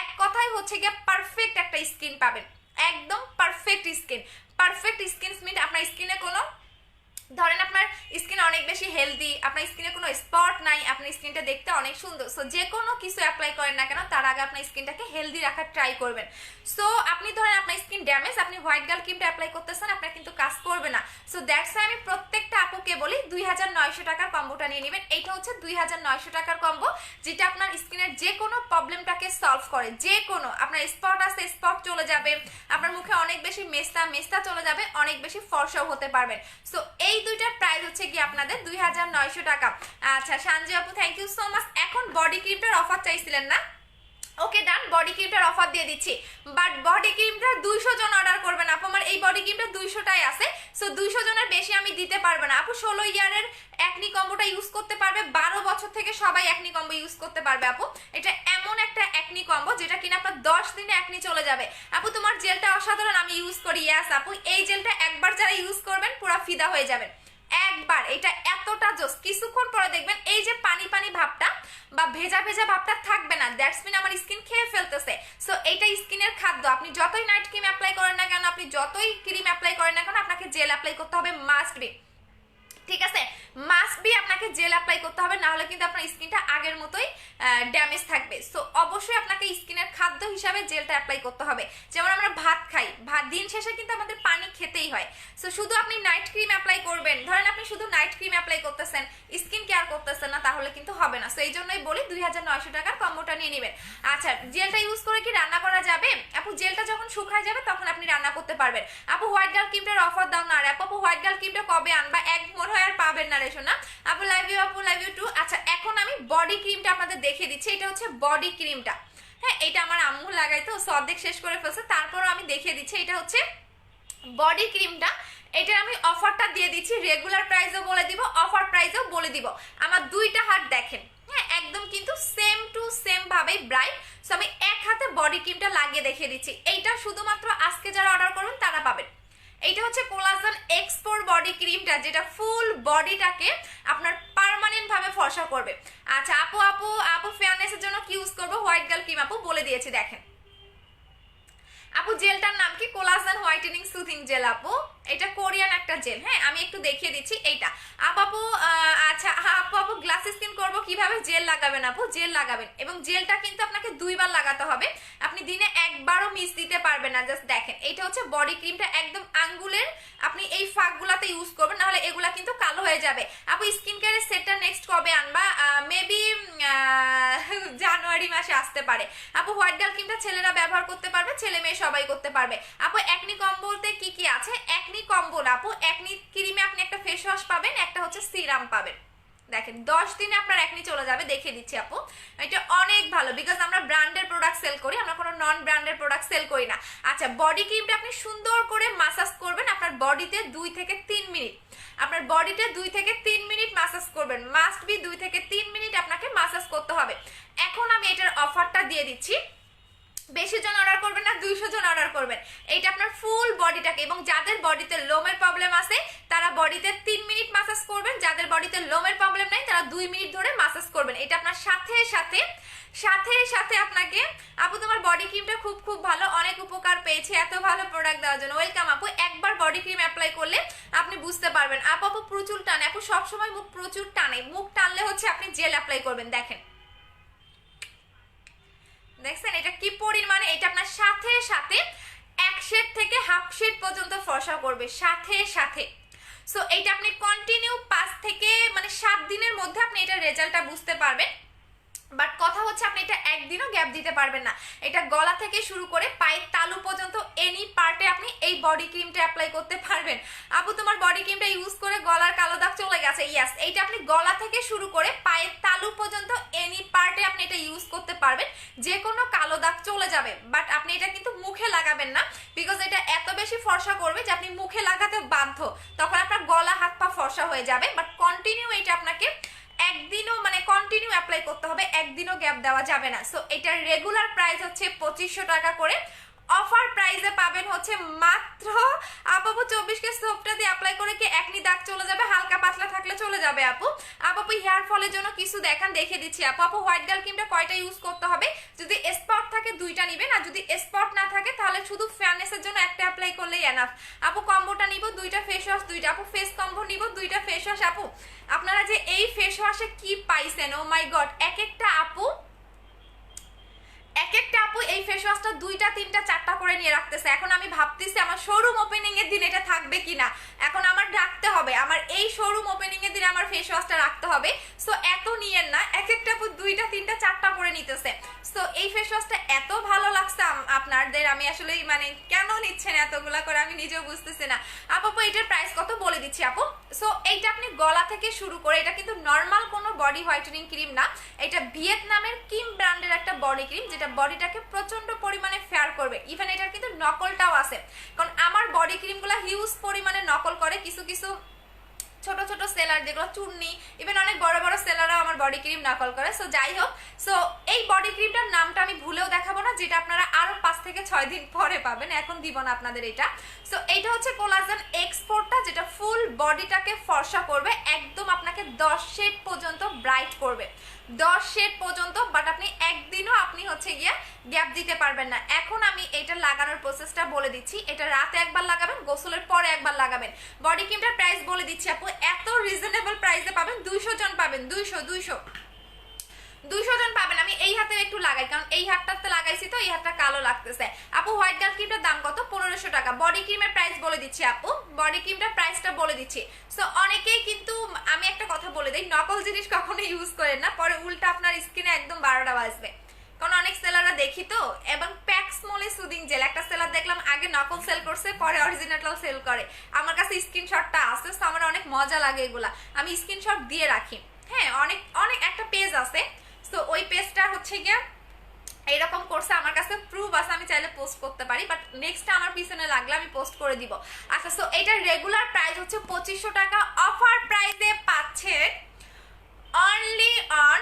এক কথাই হচ্ছে গিয়ে পারফেক্ট একটা স্কিন পাবেন, একদম পারফেক্ট স্কিন। পারফেক্ট স্কিন মিন আপনার স্কিনে কোনো ধরেন আপনার স্কিন অনেক বেশি হেলদি, আপনার স্কিনে কোনো স্পট নাই, আপনার স্কিনটা দেখতে অনেক সুন্দর। সো যে কোনো কিছু অ্যাপ্লাই করেন না কেন তার আগে আপনার স্কিনটাকে হেলদি রাখার ট্রাই করবেন। সো আপনি ধরেন আপনার স্কিন ড্যামেজ, আপনি হোয়াইট গার্ল ক্রিমটা অ্যাপ্লাই করতেছেন, আপনার কিন্তু কাজ করবে না। সো দ্যাটস আমি প্রত্যেকটা আপুকে বলি 2900 টাকার কম্বোটা নিয়ে নেবেন। এইটা হচ্ছে 2900 টাকার কম্বো, যেটা আপনার স্কিনের যে কোনো প্রবলেমটাকে সলভ করে। যে কোনো আপনার স্পট আছে স্পট চলে যাবে, আপনার মুখে অনেক বেশি মেস্তা চলে যাবে, অনেক বেশি ফর্সাও হতে পারবেন। সো এই দুইটার প্রাইস হচ্ছে কি আপনাদের 2900 টাকা। আচ্ছা সানজি আপু থ্যাংক ইউ সো মাচ। এখন বডি ক্রিমটার অফার চাইছিলেন না? ওকে ডান, বডি ক্রিমটার অফার দিয়ে দিচ্ছি, বাট বডি ক্রিমটা 200 জন অর্ডার করবেন আপু। আমার এই বডি ক্রিমটা 200টাই আছে, সো 200 জনের বেশি আমি দিতে পারবো না আপু। 16 ইয়ারের একনি কম্বোটা ইউজ করতে পারবে, 12 বছর থেকে সবাই একনি কম্বো ইউজ করতে পারবে আপু। এটা এমন একটা একনি কম্বো যেটা কিনা আপনার 10 দিনে একনি চলে যাবে আপু। তোমার জেলটা অসাধারণ, আমি ইউজ করি। ইয়াস আপু এই জেলটা একবার যারা ইউজ করবেন পুরো ফিদা হয়ে যাবেন, একবার এটা এতটা জোস, কিছুক্ষণ পরে দেখবেন এই যে পানি পানি ভাবটা বা ভেজা ভেজা ভাবটা থাকবে না, দ্যাটস মিন আমার স্কিন খেয়ে ফেলতেছে। সো এইটা স্কিনের খাদ্য। আপনি যতই নাইট ক্রিম অ্যাপ্লাই করেন না কেন, আপনি যতই ক্রিম অ্যাপ্লাই করেন না কেন, আপনাকে জেল অ্যাপ্লাই করতে হবে, মাস্ট বি। ঠিক আছে, মাস্ট বি আপনাকে জেল অ্যাপ্লাই করতে হবে, না হলে কিন্তু আপনার স্কিনটা আগের মতোই ড্যামেজ থাকবে। সো অবশ্যই আপনাকে স্কিনের খাদ্য হিসাবে জেলটা অ্যাপ্লাই করতে হবে। যেমন আমরা ভাত খাই, ভাত দিন শেষে কিন্তু আমাদের পানি খেতেই হয়। সো শুধু আপনি নাইট ক্রিম অ্যাপ্লাই করবেন, ধরেন আপনি শুধু নাইট ক্রিম অ্যাপ্লাই করতেছেন, স্কিন কেয়ার করতেছেন না, তাহলে কিন্তু হবে না। সো এই জন্যই বলি 2900 টাকার কম্বোটা নিয়ে নেবেন। আচ্ছা, জেলটা ইউজ করে কি রান্না করা যাবে আপু? জেলটা যখন শুকায় যাবে তখন আপনি রান্না করতে পারবেন। আপু হোয়াইট গার্ল ক্রিমটার অফার দাও না। আর আপু হোয়াইট গার্ল ক্রিমটা কবে আনবা? এক মনে হয় আর পাবেন না রে শোনা। আপু লাইভ ইউ, আপু লাইভ ইউ টু। আচ্ছা, এখন আমি বডি ক্রিমটা আপনাদের দেখিয়ে দিচ্ছি। এটা হচ্ছে বডি ক্রিমটা, হ্যাঁ এটা আমার আম্মু লাগাইতো, সো অর্ধেক শেষ করে ফেলছে, তারপরও আমি দেখিয়ে দিচ্ছি। এটা হচ্ছে বডি ক্রিমটা, এটার আমি অফারটা দিয়ে দিচ্ছি, রেগুলার প্রাইসও বলে দিব, অফার প্রাইসও বলে দিব। আমার দুইটা হাত দেখেন, হ্যাঁ একদম কিন্তু সেম টু সেম ভাবেই ব্রাইট। সো আমি এক হাতে বডি ক্রিমটা লাগিয়ে দেখিয়ে দিচ্ছি। এইটা শুধুমাত্র আজকে যারা অর্ডার করবেন তারা পাবেন। এইটা হচ্ছে কোলাজেন এক্সপোর বডি ক্রিমটা, যেটা ফুল বডিটাকে আপনার পার্মানেন্ট ভাবে ফর্সা করবে। আচ্ছা আপু আপু আপু ফেয়ারনেসের জন্য কি ইউজ করবো? হোয়াইট গার্ল ক্রিম আপু বলে দিয়েছি, দেখেন আপু জেলটার নাম কি? কোলাজেন হোয়াইটেনিং সুথিং জেল আপু, এটা কোরিয়ান একটা জেল। হ্যাঁ আমি একটু দেখিয়ে দিচ্ছি এইটা। আপু আচ্ছা আপু গ্লাস স্কিন করবো কিভাবে? জেল লাগাবেন আপু, জেল লাগাবেন, এবং জেলটা কিন্তু আপনাকে 2 বার লাগাতে হবে, আপনি দিনে একবারও মিস দিতে পারবেন না। জাস্ট দেখেন, এটা হচ্ছে বডি ক্রিমটা, একদম আঙ্গুলের আপনি এই ফাঁকগুলাতে ইউজ করবেন, নাহলে এগুলা কিন্তু কালো হয়ে যাবে। আপু স্কিন কেয়ারের সেটটা নেক্সট কবে আনবা? মেবি জানুয়ারি মাসে আসতে পারে। আপু হোয়াইট গার্ল ক্রিমটা ছেলেরা ব্যবহার করতে পারবে, ছেলে মেয়ে সবাই করতে পারবে। আপু একনি কম্বোতে কি কি আছে? একনি কম্বোল আপু, একনি ক্রিমে আপনি একটা ফেস ওয়াশ পাবেন, একটা হচ্ছে সিরাম পাবেন। দেখেন 10 দিনে আপনার একনি চলে যাবে, দেখিয়ে দিচ্ছি আপু। এটা অনেক ভালো, বিকজ আমরা ব্র্যান্ডের প্রোডাক্ট সেল করি, আমরা কোনো নন ব্র্যান্ডের প্রোডাক্ট সেল করি না। আচ্ছা, বডি ক্রিমটা আপনি সুন্দর করে মাসাজ করবেন আপনার বডিতে 2 থেকে 3 মিনিট, আপনার বডিতে 2 থেকে 3 মিনিট মাসাজ করবেন, মাস্ট বি 2 থেকে 3 মিনিট আপনাকে মাসাজ করতে হবে। এখন আমি এটার অফারটা দিয়ে দিচ্ছি, বেশি জন অর্ডার করবেন না, 200 জন অর্ডার করবেন। এইটা আপনার ফুল বডিটাকে, এবং যাদের বডিতে লোমের প্রবলেম আছে তারা বডিতে 3 মিনিট মাসাজ করবেন, যাদের বডিতে লোমের প্রবলেম নাই তারা 2 মিনিট ধরে মাসাজ করবেন। এটা আপনার সাথে সাথে সাথে সাথে আপনাকে, আপু তোমার বডি ক্রিমটা খুব খুব ভালো, অনেক উপকার পেয়েছি, এত ভালো প্রোডাক্ট দেওয়ার জন্য ওয়েলকাম আপু। একবার বডি ক্রিম অ্যাপ্লাই করলে আপনি বুঝতে পারবেন। আপু প্রচুর টানে, আপু সবসময় মুখ প্রচুর টানে, মুখ টানলে হচ্ছে আপনি জেল অ্যাপ্লাই করবেন। দেখেন দেখছেন এটা কি পরিমাণে, এটা আপনার সাথে সাথে 1 শেড থেকে হাফ শেড পর্যন্ত ফর্সা করবে সাথে সাথে। সো এইটা আপনি কন্টিনিউ 5 থেকে 7 দিনের মধ্যে আপনি এটা রেজাল্টটা বুঝতে পারবেন। বাট কথা হচ্ছে আপনি এটা একদিনও গ্যাপ দিতে পারবেন না। এটা গলা থেকে শুরু করে পায়ের তালু পর্যন্ত এনি পার্টে আপনি এই বডি ক্রিমটা অ্যাপ্লাই করতে পারবেন। আপু তোমার বডি ক্রিমটা ইউজ করে গলার কালো দাগ চলে গেছে, ইয়েস এইটা আপনি গলা থেকে শুরু করে পায়ের তালু পর্যন্ত এনি পার্টে আপনি এটা ইউজ করতে পারবেন, যে কোনো কালো দাগ চলে যাবে। বাট আপনি এটা কিন্তু মুখে লাগাবেন না, বিকজ এটা এত বেশি ফর্সা করবে যে আপনি মুখে লাগাতে বাধ্য, তখন আপনার গলা হাত পা ফর্সা হয়ে যাবে। বাট কন্টিনিউ এটা আপনাকে একদিনও কন্টিনিউ অ্যাপ্লাই করতে হবে, একদিনও গ্যাপ দেওয়া যাবে না। সো এটার রেগুলার প্রাইস হচ্ছে 2500 টাকা করে, অফার প্রাইসে পাবেন হচ্ছে মাত্র আপু 24 সোপটা দিয়ে অ্যাপ্লাই করে কি একনি দাগ চলে যাবে, হালকা পাতলা থাকলে চলে যাবে আপু। আপু হেয়ার ফলের জন্য কিছু দেখান, দেখে দিচ্ছি আপু। হোয়াইট গার্ল ক্রিমটা কয়টা ইউজ করতে হবে? যদি স্পট থাকে 2টা নিবেন, আর যদি স্পট না থাকে তাহলে শুধু ফেয়ারনেসের জন্য একটা অ্যাপ্লাই করলেই এনাফ। আপু কম্বোটা নিব 2টা ফেস ওয়াশ, 2টা আপু ফেস কম্বো নিব 2টা ফেস ওয়াশ। আপু আপনারা যে এই ফেস ওয়াশে কি পাইছেন, ও মাই গড, এক একটা আপু এই ফেস ওয়াশটা 2টা 3টা 4টা করে নিয়ে রাখতেছে। এখন আমি ভাবতেছি আমার শোরুম ওপেনিং এর দিন এটা থাকবে কিনা, এখন আমার রাখতে হবে, আমার এই শোরুম ওপেনিং এর দিন আমার ফেস ওয়াশটা রাখতে হবে। সো এত নিয়েন না, এক একটা আপু 2টা 3টা 4টা করে নিতেছে। সো এই ফেস ওয়াশটা এত ভালো লাগছে আপনাদের, আমি আসলে কেন নিচ্ছেন এতগুলা করে আমি নিজেও বুঝতেছি না। আপু এটার প্রাইস কত বলে দিচ্ছি আপু। সো এইটা আপনি গলা থেকে শুরু করে, এটা কিন্তু নর্মাল কোনো বডি হোয়াইটেনিং ক্রিম না, এটা ভিয়েতনামের কিম ব্র্যান্ডের একটা বডি ক্রিম, যেটা বডিটাকে প্রচন্ড পরিমাণে ফেয়ার করবে। ইভেন এটার কিন্তু নকলটাও আছে, কারণ আমার বডি ক্রিমগুলো হিউজ পরিমাণে নকল করে কিছু কিছু ছোট ছোট সেলার, যেগুলো চুন্নি, ইভেন অনেক বড় বড় সেলাররাও আমার বডি ক্রিম নকল করে। সো যাই হোক, সো এই বডি ক্রিমটার নামটা আমি ভুলেও দেখাবো না, যেটা আপনারা আরো 5 থেকে 6 দিন পরে পাবেন, এখন দিব না আপনাদের এটা। সো এইটা হচ্ছে কোলাজেন এক্সপোর্টটা, যেটা ফুল বডিটাকে ফর্সা করবে, একদম আপনাকে 10 শেড পর্যন্ত ব্রাইট করবে, 10 শেড পর্যন্ত। বাট আপনি একদিনও আপনি হচ্ছে গিয়ে গ্যাপ দিতে পারবেন না। এখন আমি এটা লাগানোর প্রসেসটা বলে দিচ্ছি। এটা রাতে একবার লাগাবেন, গোসলের পরে একবার লাগাবেন। বডি ক্রিমটার প্রাইস বলে দিচ্ছি আপু, এত রিজনেবল প্রাইসে পাবেন, 200 জন পাবেন, 200 জন পাবেন। আমি এই হাতে একটু লাগাই, কারণ এই হাতটাতে লাগাইছি তো এই হাতটা কালো লাগতেছে। আপু হোয়াইট গার্ল ক্রিমটার দাম কত? 1500 টাকা। বডি ক্রিমের প্রাইস বলে দিচ্ছি আপু, বডি ক্রিমটার প্রাইসটা বলে দিচ্ছি। সো অনেকেই কিন্তু, আমি একটা কথা বলে দিই, নকল জিনিস কখনো ইউজ করেন না, পরে উল্টা আপনার স্কিনে একদম 12টা বাজবে। কারণ অনেক সেলাররা দেখি তো, এবং প্যাক্স মলে সুদিং জেল একটা সেলার দেখলাম আগে নকল সেল করছে, পরে অরিজিনাল সেল করে। আমার কাছে স্ক্রিনশটটা আছে, তো আমার অনেক মজা লাগে এগুলা, আমি স্ক্রিনশট দিয়ে রাখি। হ্যাঁ, অনেক অনেক একটা পেজ আছে, তো ওই পেজটা হচ্ছে গিয়ে এরকম করছে, আমার কাছে প্রুফ আছে, আমি চাইলে পোস্ট করতে পারি, বাট নেক্সট আমার পিছনে লাগলে আমি পোস্ট করে দিব। আচ্ছা, সো এটার রেগুলার প্রাইস হচ্ছে 2500 টাকা, অফার প্রাইসে পাচ্ছেন অনলি অন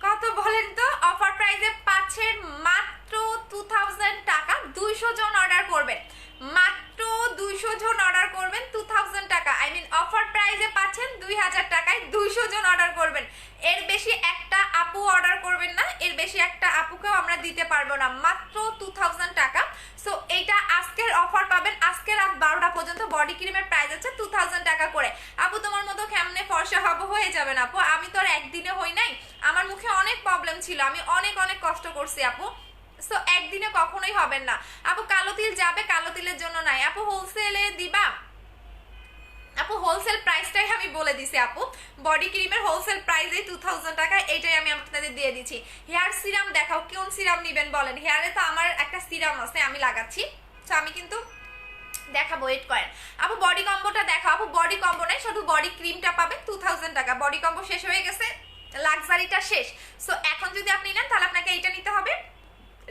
কত বলেন তো? অফার প্রাইসে পাচ্ছেন মাত্র 2000 টাকা। 200 জন অর্ডার করবেন, মাত্র 200 জন অর্ডার করবেন, 2000 টাকা। আই মিন অফার প্রাইসে পাচ্ছেন 2000 টাকায় 200 জন অর্ডার করবেন। এর বেশি একটা আপু অর্ডার করবেন না, এর বেশি একটা আপুকেও আমরা দিতে পারবো না, মাত্র 2000 টাকা। সো এইটা আজকের অফার পাবেন, আজকে রাত 12টা পর্যন্ত। বডি ক্রিমের প্রাইস হচ্ছে 2000 টাকা করে। আপু তোমার মতো কেমনে ফর্সা হব? হয়ে যাবেন আপু, আমি তো আর একদিনে হই নাই, আমার মুখে অনেক প্রবলেম ছিল, আমি অনেক অনেক কষ্ট করছি আপু। সো একদিনে কখনোই হবেন না আপু। কালো তিল যাবে, কালো তিলের জন্য নাই আপু, হোলসেলে দিবা আপু। হোলসেল প্রাইসটাই আমি বলে দিছি আপু, বডি ক্রিমের হোলসেল প্রাইসে 2000 টাকা, এইটাই আমি আপনাদের দিয়ে দিচ্ছি। হেয়ার সিরাম দেখাও, কোন সিরাম নেবেন বলেন? হেয়ারে তো আমার একটা সিরাম আছে, আমি লাগাচ্ছি, তো আমি কিন্তু দেখাবো, ওয়েট করেন আপু। বডি কম্বোটা দেখাও আপু, বডি কম্বো নাই, শুধু বডি ক্রিমটা পাবেন 2000 টাকা। বডি কম্বো শেষ হয়ে গেছে, লাক্সারিটা শেষ। সো এখন যদি আপনি নেন তাহলে আপনাকে এইটা নিতে হবে।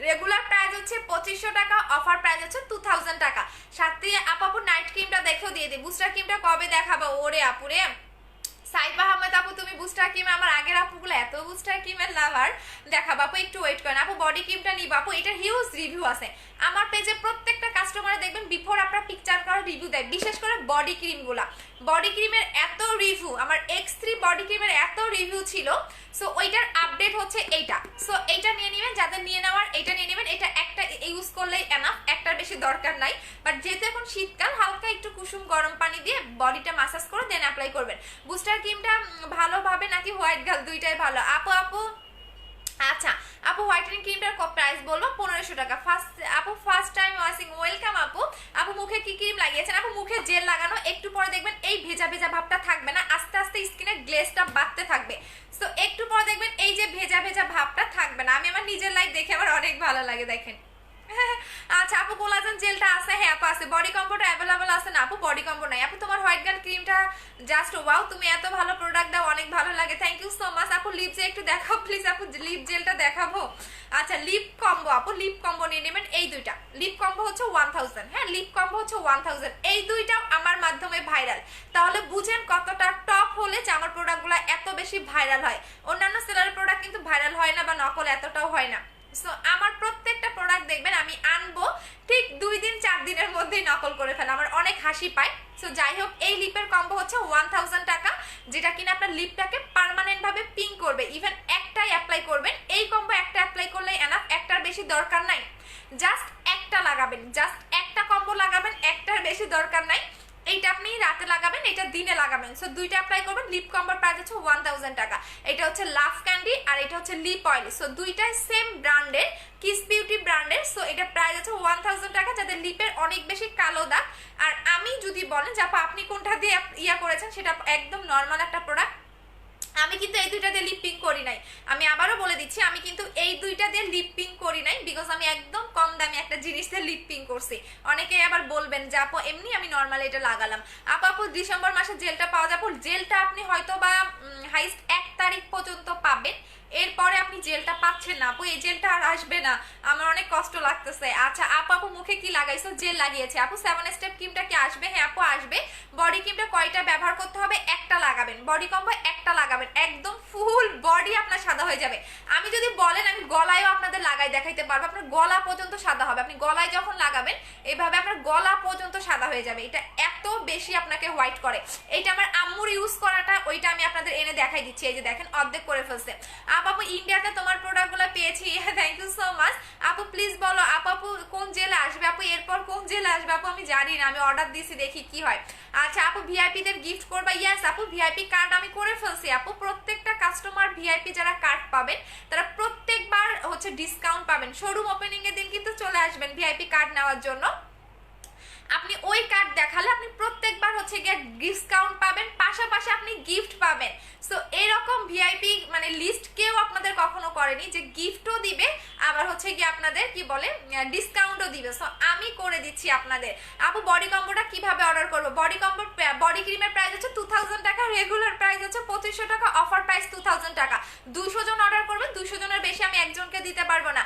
রেগুলার প্রাইস হচ্ছে 2500 টাকা, অফার প্রাইস হচ্ছে 2000 টাকা। সাথে আপু নাইট ক্রিমটা দেখেও দিয়ে দিই। বুস্টার ক্রিমটা কবে দেখাবো? ওরে আপুরে সাইফা আহমেদ আপু, তুমি বুস্টার ক্রিম, আমার আগের আপুগুলো এত বুস্টার ক্রিমের লাভার, দেখাবো আপু, একটু ওয়েট করেন আপু। বডি ক্রিমটা নিব আপু, এটার হিউজ রিভিউ আছে আমার পেজে, প্রত্যেকটা কাস্টমারে দেখবেন বিফোর আপনার পিকচার করা রিভিউ দেয়, বিশেষ করে বডি ক্রিমগুলা। বডি ক্রিমের এত রিভিউ, আমার X3 বডি ক্রিমের এত রিভিউ ছিল। সো ওইটার আপডেট হচ্ছে এইটা। সো এইটা নিয়ে নেবেন, যাদের নিয়ে নেওয়ার এইটা নিয়ে নেবেন, এটা একটা ইউজ করলেই এনাফ, একটার বেশি দরকার নাই। বাট যেহেতু এখন শীতকাল, হালকা একটু কুসুম গরম পানি দিয়ে বডিটা মাসাজ করে দেন অ্যাপ্লাই করবেন। বুস্টার ক্রিমটা ভালোভাবে নাকি হোয়াইট গার্ল, দুইটাই ভালো আপু। আচ্ছা আপু, হোয়াইটেনিং ক্রিমটার প্রাইস বলবো 1500 টাকা। ফার্স্ট টাইম ওয়াচিং, ওয়েলকাম আপু। আপু মুখে কি ক্রিম লাগিয়েছেন? আপু মুখে জেল লাগানো, একটু পরে দেখবেন এই ভেজা ভেজা ভাবটা থাকবে না, আস্তে আস্তে স্কিনের গ্লেজটা বাড়তে থাকবে। সো একটু পরে দেখবেন এই যে ভেজা ভেজা ভাবটা থাকবে না। আমি আমার নিজের লাইফ দেখে আমার অনেক ভালো লাগে, দেখেন। আচ্ছা আপু, কোলাজেন জেলটা আছে? হ্যাঁ আপু আছে। বডি কম্বোটা অ্যাভেলেবল আছে না আপু? বডি কম্বো নাই আপু। তোমার হোয়াইট গার্ল ক্রিমটা জাস্ট ওয়াও, তুমি এত ভালো প্রোডাক্ট দাও, অনেক ভালো লাগে, থ্যাংক ইউ সো মাচ আপু। লিপ জেল একটু দেখাও প্লিজ আপু, লিপ জেলটা দেখাবো। আচ্ছা লিপ কম্বো আপু, লিপ কম্বো নিয়ে নেবেন এই দুইটা। লিপ কম্বো হচ্ছে 1000, হ্যাঁ লিপ কম্বো হচ্ছে 1000। এই দুইটাও আমার মাধ্যমে ভাইরাল, তাহলে বুঝেন কতটা টপ হলে যে আমার প্রোডাক্টগুলো এত বেশি ভাইরাল হয়। অন্যান্য সেলারের প্রোডাক্ট কিন্তু ভাইরাল হয় না, বা নকল এতটাও হয় না। সো আমার প্রত্যেকটা প্রোডাক্ট দেখবেন আমি আনবো, ঠিক 2-4 দিনের মধ্যেই নকল করে ফেলে, আমার অনেক হাসি পায়। সো যাই হোক, এই লিপের কম্বো হচ্ছে 1000 টাকা, যেটা কিনা আপনার লিপটাকে পার্মানেন্ট ভাবে পিঙ্ক করবে। ইভেন একটাই অ্যাপ্লাই করবেন, এই কম্বো একটা অ্যাপ্লাই করলে এনাফ, একটার বেশি দরকার নাই। জাস্ট একটা লাগাবেন, জাস্ট একটা কম্বো লাগাবেন, একটার বেশি দরকার নাই। এইটা আপনি রাতে লাগাবেন, এটা দিনে লাগাবেন। সো দুইটা অ্যাপ্লাই করবেন। লিপ কম্বোর প্রাইস হচ্ছে 1000 টাকা। এটা হচ্ছে লাভ ক্যান্ডি আর এটা হচ্ছে লিপ অয়েল। সো দুইটাই সেম ব্র্যান্ডের, কিস বিউটি ব্র্যান্ডের। সো এটা প্রাইস হচ্ছে 1000 টাকা, যাদের লিপের অনেক বেশি কালো দাগ। আর আমি যদি বলেন যে আপনি কোনটা দিয়ে ইয়া করেছেন, সেটা একদম নর্মাল একটা প্রোডাক্ট। আমি কিন্তু এই দুইটা দিয়ে লিপ পিং করি নাই, আমি আবারও বলে দিচ্ছি, আমি কিন্তু এই দুইটা দিয়ে লিপ পিং করি নাই, বিকজ আমি একদম কম দামি একটা জিনিস দিয়ে লিপ পিং করছি। অনেকে আবার বলবেন যে আপু এমনি আমি নর্মালি এটা লাগালাম। আপু ডিসেম্বর মাসে জেলটা পাওয়া যাবে, জেলটা আপনি হয়তো বা হাইস্ট 1 তারিখ পর্যন্ত পাবেন, এরপরে আপনি জেলটা পাচ্ছেন না আপু, এই জেলটা আর আসবে না, আমার অনেক কষ্ট লাগতেছে। আচ্ছা আপু মুখে কি লাগাইছো? জেল লাগিয়েছে আপু। 7 স্টেপ ক্রিমটা কি আসবে? হ্যাঁ আপু আসবে। বডি ক্রিমটা কয়টা ব্যবহার করতে হবে? একটা লাগাবেন। বডি কম্বো একটা লাগাবেন, একদম ফুল বডি আপনার সাদা হয়ে যাবে। আমি যদি বলেন আমি গলায়ও আপনাদের লাগাই দেখাইতে পারবো, আপনার গলা পর্যন্ত সাদা হবে। আপনি গলায় যখন লাগাবেন এভাবে আপনার গলা পর্যন্ত সাদা হয়ে যাবে। এটা এত এত বেশি আপনাকে হোয়াইট করে। এইটা আমার আম্মুর ইউজ করাটা, ওইটা আমি আপনাদের এনে দেখাই দিচ্ছি। এই যে দেখেন অর্ধেক করে ফেলছে। আপু ইন্ডিয়াতে তোমার প্রোডাক্টগুলো পেয়েছি, থ্যাংক ইউ সো মাচ। আপু প্লিজ বলো আপু কোন জেলে আসবে, আপু এরপর কোন জেলে আসবে? আপু আমি জানি না, আমি অর্ডার দিছি, দেখি কি হয়। আচ্ছা আপু ভিআইপি দের গিফট করবা? ইয়েস আপু, ভিআইপি কার্ড আমি করে ফেলছি আপু। প্রত্যেকটা কাস্টমার ভিআইপি যারা কার্ড পাবেন তারা প্রত্যেকবার হচ্ছে ডিসকাউন্ট পাবেন। শোরুম ওপেনিং এর দিন কিন্তু চলে আসবেন ভিআইপি কার্ড নেওয়ার জন্য। আপনি ওই কার্ড দেখালে আপনি প্রত্যেকবার হচ্ছে গিয়ে ডিসকাউন্ট পাবেন, পাশাপাশি আপনি গিফট পাবেন। সো এরকম ভিআইপি মানে লিস্ট কেউ আপনাদের কখনো করেনি যে গিফটও দিবে আবার হচ্ছে গিয়ে আপনাদের কি বলে ডিসকাউন্টও দিবে। সো আমি করে দিচ্ছি আপনাদের। আপু বডি কম্বোটা কিভাবে অর্ডার করবো? বডি কম্বো বডি ক্রিমের প্রাইস হচ্ছে 2000 টাকা, রেগুলার প্রাইস হচ্ছে 2500 টাকা, অফার প্রাইস 2000 টাকা। 200 জন অর্ডার করবেন, 200 জনের বেশি আমি একজনকে দিতে পারবো না।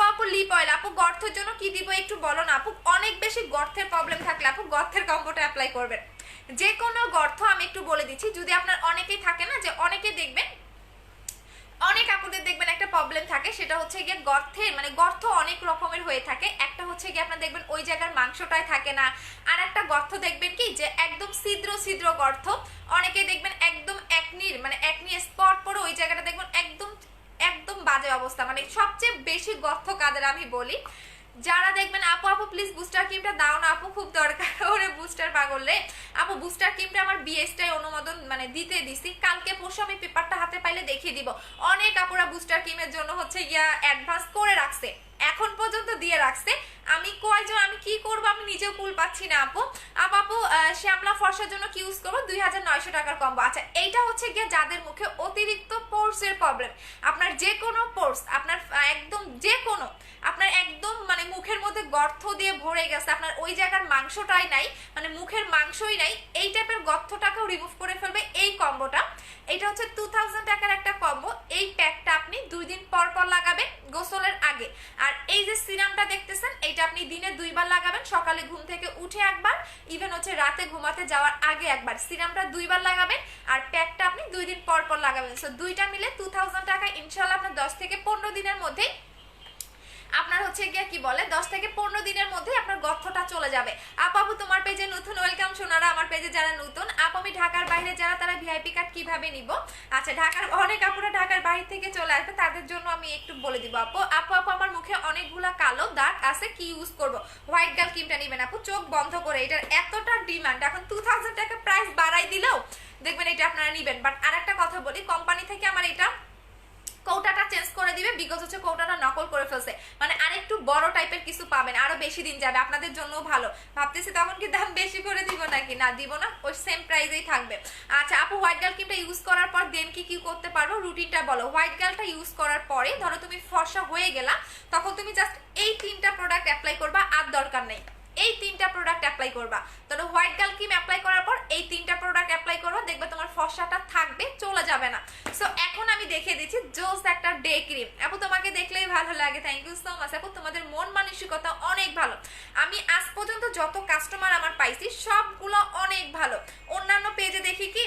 আপু লিপ অয়েল, আপু গর্তের জন্য কি দিব একটু বলো না আপু। অনেক বেশি গর্তের প্রবলেম থাকলে আপু গর্তের কম্বোটা অ্যাপ্লাই করবেন। যে কোনো গর্ত আমি একটু বলে দিচ্ছি, যদি আপনার অনেকেই থাকে না যে অনেকে দেখবেন অনেক আপুদের দেখবেন একটা প্রবলেম থাকে, সেটা হচ্ছে গিয়ে গর্তের মানে গর্ত অনেক রকমের হয়ে থাকে। একটা হচ্ছে গিয়ে আপনার দেখবেন ওই জায়গার মাংসটাই থাকে না, আর একটা গর্ত দেখবেন কি যে একদম ছিদ্র ছিদ্র গর্ত। অনেকে দেখবেন একদম একনির মানে একনি স্পট পরে ওই জায়গাটা দেখবেন একদম একদম বাজে অবস্থা। মানে সবচেয়ে বেশি গর্ত কাদের আমি বলি, যারা দেখবেন আপু প্লিজ বুস্টার ক্রিমটা দাও না আপু, খুব দরকার। ওরে বুস্টার পাগল রে আপু, বুস্টার ক্রিমটা আমার বিএসটাই অনুমোদন মানে দিতে দিছি, কালকে পরশু আমি পেপারটা হাতে পাইলে দেখিয়ে দিব। অনেক আপুরা বুস্টার ক্রিমের জন্য হচ্ছে গিয়া অ্যাডভান্স করে রাখছে, এখন পর্যন্ত দিয়ে রাখছে। আমি কয়জন আমি কি করব আমি নিজেও কুল পাচ্ছি না আপু। আপু শ্যামলা ফর্সার জন্য কি ইউজ করবো? 2900 টাকার কম্বো। আচ্ছা এইটা হচ্ছে গিয়ে যাদের মুখে অতিরিক্ত পোর্সের প্রবলেম, আপনার যে কোনো পোর্স আপনার একদম যে কোনো আপনার একদম মানে মুখের মধ্যে গর্ত দিয়ে ভরে গেছে, আপনার ওই জায়গার মাংসটাই নাই মানে মুখের মাংসই নাই, এই টাইপের গর্তটাকেও রিমুভ করে ফেলবে এই কম্বোটা। এটা হচ্ছে 2000 টাকার একটা কম্বো। এই প্যাকটা আপনি 2 দিন পর পর লাগাবেন গোসলের আগে। আর এই যে সিরামটা দেখতেছেন এটা আপনি দিনে 2 বার লাগাবেন, সকালে ঘুম থেকে উঠে একবার, ইভেন হচ্ছে রাতে ঘুমাতে যাওয়ার আগে একবার। সিরামটা 2 বার লাগাবেন আর প্যাকটা আপনি 2 দিন পর পর লাগাবেন। সো দুইটা মিলে 2000 টাকা ইনশাআল্লাহ আপনার 10 থেকে 15 দিনের মধ্যে আপনার হচ্ছে গিয়ে কি বলে 10 থেকে 15 দিনের মধ্যে আপনার গর্তটা চলে যাবে। আপু তোমার পেজে নতুন, ওয়েলকাম সোনারা আমার পেজে যারা নতুন। আমি ঢাকার বাইরে যারা তারা ভিআইপি কার্ড কিভাবে নিব? আচ্ছা ঢাকার অনেক আপুরা ঢাকার বাইরে থেকে চলে আসবে, তাদের জন্য আমি একটু বলে দিব। আপু আমার মুখে অনেকগুলা কালো দাগ আছে, কি ইউজ করব? হোয়াইট গার্ল ক্রিমটা নেবেন আপু, চোখ বন্ধ করে। এটার এতটা ডিমান্ড, এখন 2000 টাকা প্রাইস বাড়াই দিলেও দেখবেন এটা আপনারা নেবেন। বাট আরেকটা কথা বলি, কোম্পানি থেকে আমার এটা কৌটাটা চেঞ্জ করে দিবে, বিকজ হচ্ছে কৌটাটা নকল করে ফেলছে, মানে আরেকটু বড় টাইপের কিছু পাবেন, আরো বেশি দিন যাবে, আপনাদের জন্য ভালো। ভাবতেছি তখন কি দাম বেশি করে দিব নাকি, না দিব না, ওই সেম প্রাইসেই থাকবে। আচ্ছা আপু হোয়াইট গার্ল ক্রিমটা ইউজ করার পর দেন কি করতে পারবো, রুটিনটা বলো। হোয়াইট গার্লটা ইউজ করার পরে ধরো তুমি ফর্সা হয়ে গেলা, তখন তুমি জাস্ট এই 3টা প্রোডাক্ট অ্যাপ্লাই করবা, আর দরকার নেই। এই 3টা প্রোডাক্ট অ্যাপ্লাই করবা, ধরো হোয়াইট গার্ল ক্রিম অ্যাপ্লাই করার পর এই 3টা প্রোডাক্ট অ্যাপ্লাই করবা, দেখবে তোমার ফর্সাটা থাকবে, চলে যাবে না। সো এখন আমি দেখিয়ে দিচ্ছি জোস একটা ডে ক্রিম। আপু তোমাকে দেখলেই ভালো লাগে, থ্যাংক ইউ সো মাচ আপু, তোমাদের মন মানসিকতা অনেক ভালো। আমি আজ পর্যন্ত যত কাস্টমার আমার পাইছি সবগুলো অনেক ভালো। অন্যান্য পেজে দেখি কি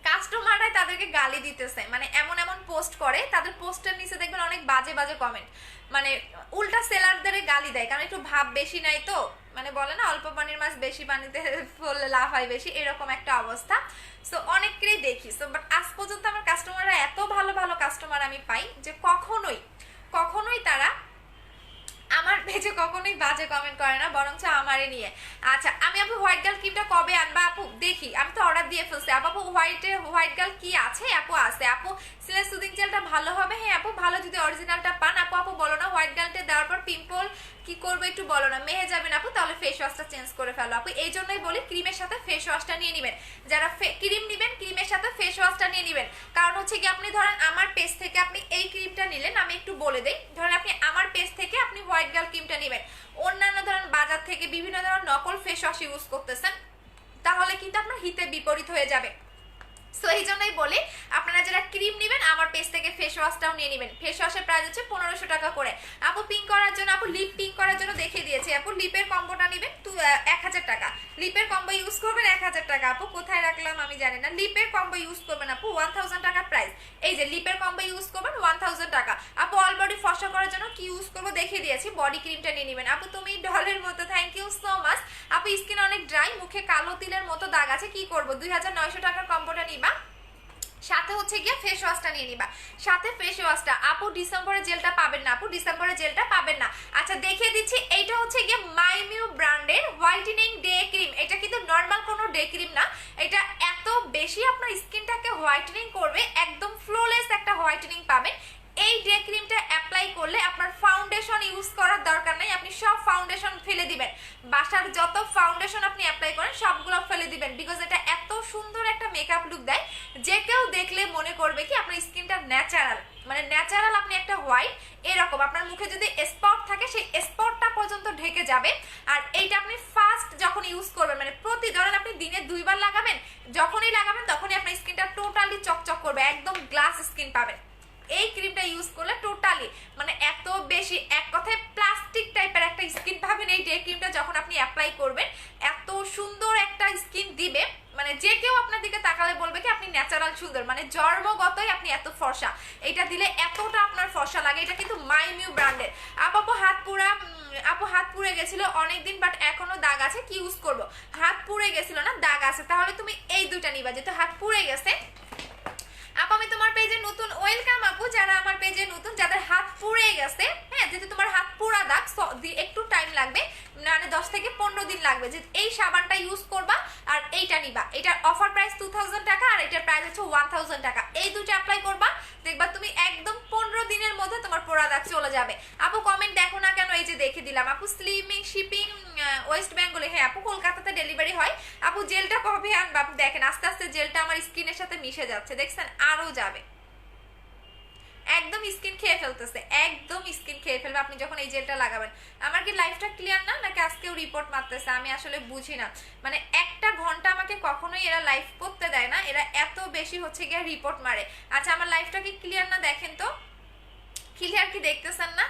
কাস্টমাররাই তাদেরকে গালি দিতেছে, মানে এমন এমন পোস্ট করে, তাদের পোস্টের নিচে দেখবেন অনেক বাজে বাজে কমেন্ট, মানে উল্টা সেলারদের গালি দেয়, কারণ একটু ভাব বেশি নাই তো, মানে বলে না অল্প পানির মাছ বেশি পানিতে ফেললে লাভ হয় বেশি, এরকম একটা অবস্থা। সো অনেককেই দেখি। সো বাট আজ পর্যন্ত আমার কাস্টমাররা এত ভালো ভালো কাস্টমার আমি পাই যে কখনোই তারা আমার পেজে কখনোই বাজে কমেন্ট করে না, বরঞ্চ আমারে নিয়ে। আচ্ছা আমি আপু হোয়াইট গার্ল ক্রিমটা কবে আনবা? আপু দেখি, আমি তো অর্ডার দিয়ে ফেলছি। আপু হোয়াইট গার্ল কি আছে? আপু আছে। আপু সিলেট সুদিং জেলটা ভালো হবে? হ্যাঁ আপু ভালো, যদি অরিজিনালটা পান। আপু বলো না হোয়াইট গার্লটা দেওয়ার পর পিম্পল কি করবো একটু বলো না। মেহে যাবেন আপু, তাহলে ফেস ওয়াশটা চেঞ্জ করে ফেলো আপু। এই জন্যই বলি ক্রিমের সাথে ফেস ওয়াশটা নিয়ে নেবেন, যারা ক্রিম নেবেন ক্রিমের সাথে ফেস ওয়াশটা নিয়ে নেবেন। কারণ হচ্ছে কি আপনি ধরেন আমার পেজ থেকে আপনি এই ক্রিমটা নিলেন, আমি একটু বলে দিই, ধরেন আপনি আমার পেজ থেকে আপনি হোয়াইট গার্ল ক্রিমটা নেবেন, অন্যান্য ধরেন বাজার থেকে বিভিন্ন ধরনের নকল ফেস ওয়াশ ইউজ করতেছেন, তাহলে কিন্তু আপনার হিতে বিপরীত হয়ে যাবে। সো এই জন্যই বলি আপনারা যারা ক্রিম নেবেন আমার পেজ থেকে ফেস ওয়াশটাও নিয়ে নেবেন। ফেস ওয়াশের প্রাইস হচ্ছে 1500 টাকা করে। আপু পিঙ্ক করার জন্য, আপু লিপ পিঙ্ক করার জন্য দেখিয়ে দিয়েছি। আপু লিপের কম্বোটা নেবেন 1000 টাকা, লিপের কম্বো ইউজ করবেন 1000 টাকা। আপু কোথায় রাখলাম আমি জানি না, লিপের কম্বো ইউজ করবেন আপু 1000 টাকা প্রাইস। এই যে লিপের কম্বো ইউজ করবেন 1000 টাকা। আপু অল বডি ফর্সা করার জন্য কি ইউজ করবো দেখিয়ে দিয়েছি, বডি ক্রিমটা নিয়ে নেবেন। আপু তুমি ডলের মতো, থ্যাংক ইউ সো মাচ। আপু স্কিন অনেক ড্রাই, মুখে কালো তিলের মতো দাগ আছে, কি করবো? 2900 টাকার কম্বোটা নিবা, সাথে হচ্ছে গিয়ে ফেস ওয়াশটা নিয়ে নিবা, সাথে ফেস ওয়াশটা। আপু ডিসেম্বরে জেলটা পাবেন না, আপু ডিসেম্বরে জেলটা পাবেন না। আচ্ছা দেখিয়ে দিচ্ছি, এইটা হচ্ছে গিয়ে মাইমিউ ব্র্যান্ডের হোয়াইটেনিং ডে ক্রিম। এটা কিন্তু নর্মাল কোনো ডে ক্রিম না, এটা এত বেশি আপনার স্কিনটাকে হোয়াইটেনিং করবে, একদম ফ্লোলেস একটা হোয়াইটেনিং পাবেন। এই ডে ক্রিমটা অ্যাপ্লাই করলে আপনার ফাউন্ডেশন ইউজ করার দরকার নেই, আপনি সব ফাউন্ডেশন ফেলে দিবেন, বাসার যত ফাউন্ডেশন আপনি অ্যাপ্লাই করেন সবগুলো ফেলে দিবেন, বিকজ এটা এত সুন্দর একটা মেকআপ লুক দেয়, যে কেউ দেখলে মনে করবে কি আপনার স্কিনটা ন্যাচারাল, মানে ন্যাচারাল আপনি একটা হোয়াইট এরকম। আপনার মুখে যদি স্পট থাকে সেই স্পটটা পর্যন্ত ঢেকে যাবে। আর এইটা আপনি ফার্স্ট যখন ইউজ করবেন, মানে প্রতি ধরেন আপনি দিনে 2 বার লাগাবেন, যখনই লাগাবেন তখনই আপনার স্কিনটা টোটালি চকচক করবে, একদম গ্লাস স্কিন পাবেন। এই ক্রিমটা ইউজ করলে টোটালি মানে এত বেশি, এক কথায় প্লাস্টিক টাইপের একটা স্কিন পাবেন এই ডে ক্রিমটা যখন আপনি অ্যাপ্লাই করবেন, এত সুন্দর একটা স্কিন দিবে, মানে যে কেউ আপনার দিকে তাকালে বলবে কি আপনি ন্যাচারাল সুন্দর, মানে জন্মগতই আপনি এত ফর্সা। এটা দিলে এতটা আপনার ফর্সা লাগে। এটা কিন্তু মাইমিউ ব্র্যান্ডের। আপু হাত পুড়ে গেছিল অনেকদিন, বাট এখনো দাগ আছে, কি ইউজ করব? হাত পুড়ে গেছিল না, দাগ আছে, তাহলে তুমি এই দুইটা নিবা, যেহেতু হাত পুড়ে গেছে। আপু আমি তোমার পেজে নতুন, ওয়েলকাম আপু। যারা আমার পেজে নতুন, যাদের হাত পুড়ে গেছে, হ্যাঁ যেহেতু তোমার হাত পুরা দাগ, একটু টাইম লাগবে, মানে 10 থেকে 15 দিন লাগবে, যে এই সাবানটা ইউজ করবা আর এইটা নিবা। এটার অফার প্রাইস 2000 টাকা আর এটার প্রাইস হচ্ছে 1000 টাকা। এই দুটো অ্যাপ্লাই করবা, দেখবা তুমি একদম 15 দিনের মধ্যে তোমার পোড়া দাগ চলে যাবে। আপু কমেন্ট দেখো না কেন, এই যে দেখে দিলাম। আপু স্লিমিং শিপিং ওয়েস্ট বেঙ্গলে, হ্যাঁ আপু কলকাতাতে ডেলিভারি হয়। আপু জেলটা কবে আনবা? আপু দেখেন আস্তে আস্তে জেলটা আমার স্কিনের সাথে মিশে যাচ্ছে, দেখছেন আরো যাবে, একদম স্কিন খেয়ে ফেলতেছে, একদম স্কিন খেয়ে ফেলবে আপনি যখন এই জেলটা লাগাবেন। আমার কি লাইফটা ক্লিয়ার না, নাকি আজকেও রিপোর্ট মারতেছে? আমি আসলে বুঝি না, মানে একটা ঘন্টা আমাকে কখনোই এরা লাইভ করতে দেয় না, এরা এত বেশি হচ্ছে গিয়ে রিপোর্ট মারে। আচ্ছা আমার লাইফটা কি ক্লিয়ার না দেখেন তো, ক্লিয়ার কি দেখতেছেন না?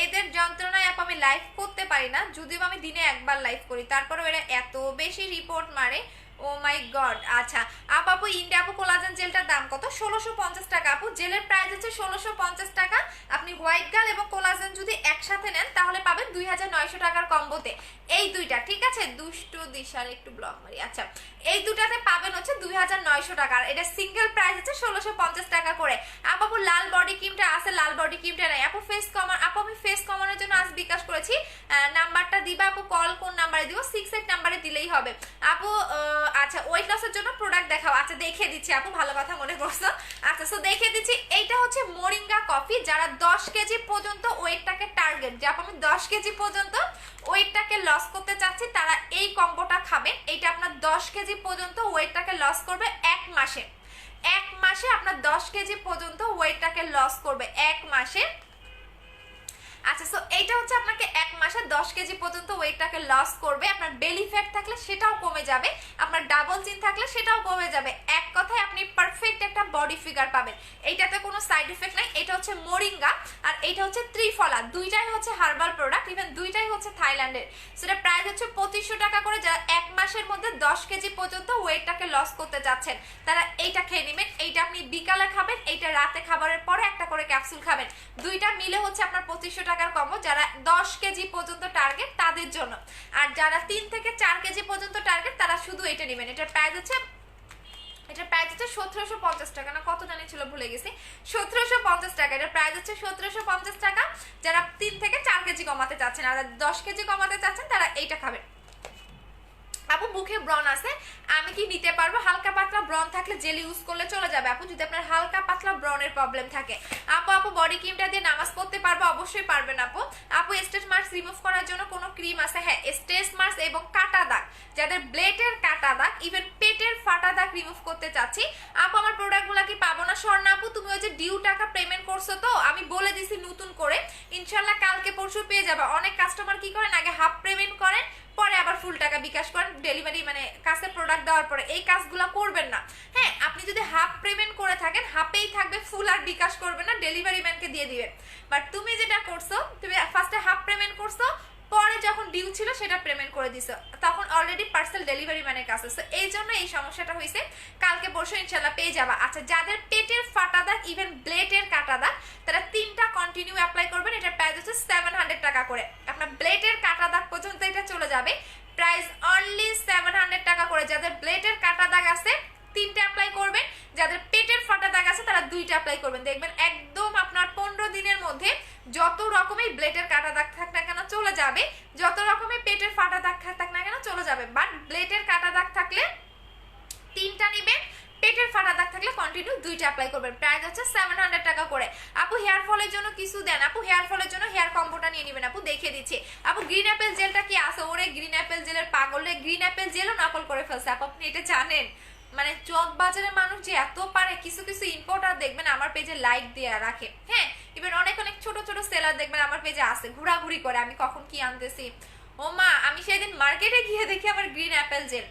এদের যন্ত্রণায় আপু আমি লাইভ করতে পারি না, যদিও আমি দিনে একবার লাইভ করি, তারপরেও এরা এত বেশি রিপোর্ট মারে, ও মাই গড। আচ্ছা আপু ইন্ডিয়া আপু কোলাজেন জেলটার দাম কত? 1650 টাকা। আপু জেলের প্রাইস হচ্ছে 1650 টাকা। আপনি হোয়াইট গার্ল এবং কোলাজেন যদি একসাথে নেন তাহলে পাবেন 2900 টাকার কম্বোতে, এই দুইটা, ঠিক আছে? দুষ্টু দিশার একটু ব্লক মারি। আচ্ছা এই দুটাতে পাবেন হচ্ছে 2900 টাকা, আর এটা সিঙ্গেল প্রাইস হচ্ছে 1650 টাকা করে। আপু লাল বডি ক্রিমটা আছে, লাল বডি ক্রিমটা নাই। আপু ফেস কমান, আপু আমি ফেস কমানোর জন্য আজ বিকাশ করেছি, নাম্বারটা দিবা আপু, কল কোন নাম্বারে দিব? 68 নাম্বারে দিলেই হবে আপু। আচ্ছা ওয়েট লসের জন্য প্রোডাক্ট দেখাও। আচ্ছা দেখে দিচ্ছি আপু, ভালো কথা মনে করছো। আচ্ছা সো দেখে দিচ্ছি, এইটা হচ্ছে মোরিঙ্গা কফি। যারা 10 কেজি পর্যন্ত ওয়েটটাকে টার্গেট, যে আপু আমি 10 কেজি পর্যন্ত ওয়েটটাকে লস করতে চাচ্ছি, তারা এই কম্বোটা খাবেন। এইটা আপনার 10 কেজি পর্যন্ত ওয়েটটাকে লস করবে 1 মাসে। 1 মাসে আপনার 10 কেজি পর্যন্ত ওয়েটটাকে লস করবে 1 মাসে। আচ্ছা সো এইটা হচ্ছে আপনাকে 1 মাসে 10 কেজি পর্যন্ত ওয়েটটাকে লস করবে। আপনার বেলি ফ্যাট থাকলে সেটাও কমে যাবে, আপনার ডাবল চিন থাকলে সেটাও কমে যাবে, এক কথায় আপনি পারফেক্ট একটা বডি ফিগার পাবেন। এইটাতে কোনো সাইড এফেক্ট নাই। এটা হচ্ছে মোরিঙ্গা আর এটা হচ্ছে ত্রিফলা, দুইটাই হচ্ছে হার্বাল প্রোডাক্ট, ইভেন দুইটাই হচ্ছে থাইল্যান্ডের। সেটা প্রাইস হচ্ছে 2500 টাকা করে। যারা 1 মাসের মধ্যে 10 কেজি পর্যন্ত ওয়েটটাকে লস করতে চাচ্ছেন তারা এইটা খেয়ে নেবেন। এইটা আপনি বিকালে খাবেন, এইটা রাতে খাবারের পরে একটা করে ক্যাপসুল খাবেন, দুইটা মিলে হচ্ছে আপনার 2500 টাকার কম্বো। যারা 10 কেজি পর্যন্ত টার্গেট তাদের জন্য, আর যারা 3 থেকে 4 কেজি পর্যন্ত টার্গেট তারা শুধু এটা নেবেন। এটার প্রাইস হচ্ছে 1750 টাকা, না কত জানি ছিল ভুলে গেছি, 1750 টাকা। এটার প্রাইস হচ্ছে 1750 টাকা। যারা 3 থেকে 4 কেজি কমাতে চাচ্ছেন আর 10 কেজি কমাতে চাচ্ছেন তারা এইটা খাবেন। আপু মুখে ব্রন আছে, আমি কি নিতে পারবো? হালকা পাতলা ব্রন থাকলে জেল ইউজ করলে চলে যাবে আপু, যদি আপনার হালকা পাতলা ব্রনের প্রবলেম থাকে। আপু বডি ক্রিমটা দিয়ে নামাজ পড়তে পারবো? অবশ্যই পারবেন আপু স্ট্রেচ মার্কস রিমুভ করার জন্য কোনো ক্রিম আছে? হ্যাঁ স্ট্রেচ মার্কস এবং কাটা দাগ, যাদের ব্লেডের কাটা দাগ, ইভেন পেটের ফাটা ফাটা দাগ রিমুভ করতে চাচ্ছি। আপু আমার প্রোডাক্টগুলো কি পাবো না? স্বর্ণা আপু তুমি ওই যে ডিউ টাকা পেমেন্ট করছো তো, আমি বলে দিছি নতুন করে ইনশাল্লাহ কালকে পরশু পেয়ে যাবে। অনেক কাস্টমার কি করেন আগে হাফ পেমেন্ট করেন, পরে আবার ফুল টাকা বিকাশ করেন ডেলিভারি মানে কাছে প্রোডাক্ট দেওয়ার পরে। এই কাজগুলো করবেন না। হ্যাঁ, আপনি যদি হাফ পেমেন্ট করে থাকেন হাফেই থাকবে, ফুল আর বিকাশ করবেন না, ডেলিভারি ম্যানকে দিয়ে দিবেন। বাট তুমি যেটা করছো, তুমি ফার্স্টে হাফ পেমেন্ট করছো, পরে যখন ডিউ ছিল সেটা পেমেন্ট করে দিছো, তখন অলরেডি পার্সেল ডেলিভারি ম্যানের কাছে। এই জন্য এই সমস্যাটা হয়েছে। কালকে পরশু ইনশাল্লাহ পেয়ে যাবা। আচ্ছা, যাদের পেটের ফাটা দাগ ইভেন ব্লেডের কাটা দাগ তারা 3টা কন্টিনিউ অ্যাপ্লাই করবেন। এটার প্রাইস হচ্ছে 700 টাকা করে। আপনার ব্লেডের কাটা দাগ পর্যন্ত এটা চলে যাবে, প্রাইস অনলি 700 টাকা করে। যাদের ব্লেডের কাটা দাগ আছে 3টা অ্যাপ্লাই করবেন, যাদের পেটের ফাটা দাগ আছে তারা 2টা অ্যাপ্লাই করবেন। দেখবেন একদম আপনার 15 দিনের মধ্যে যত রকমের ব্লেডের কাটা দাগ থাক না কেন চলে যাবে, যত রকমের পেটের ফাটা দাগ থাক না কেন চলে যাবে। বাট ব্লেডের কাটা দাগ থাকলে 3টা নেবেন, পেটের ফাটা দাগ থাকলে কন্টিনিউ 2টা অ্যাপ্লাই করবেন। প্রাইস হচ্ছে 700 টাকা করে। আপু হেয়ার ফলের জন্য কিছু দেন? আপু হেয়ার ফলের জন্য হেয়ার কম্বোটা নিয়ে নেবেন। আপু দেখিয়ে দিচ্ছি। আপু গ্রিন অ্যাপেল জেলটা কি আছে? ওরে গ্রিন অ্যাপেল জেলের পাগলে, গ্রিন অ্যাপেল জেলও নকল করে ফেলছে আপু, আপনি এটা জানেন? মানে চক বাজারের মানুষ যে এত পারে, কিছু কিছু ইম্পোর্টার দেখবেন আমার পেজে লাইক দিয়ে রাখে। হ্যাঁ, ইভেন অনেক অনেক ছোট ছোট সেলার দেখবেন আমার পেজে আছে, ঘোরাঘুরি করে আমি কখন কি আনতেছি। ও মা, আমি সেদিন মার্কেটে গিয়ে দেখি আমার গ্রিন অ্যাপেল জেল,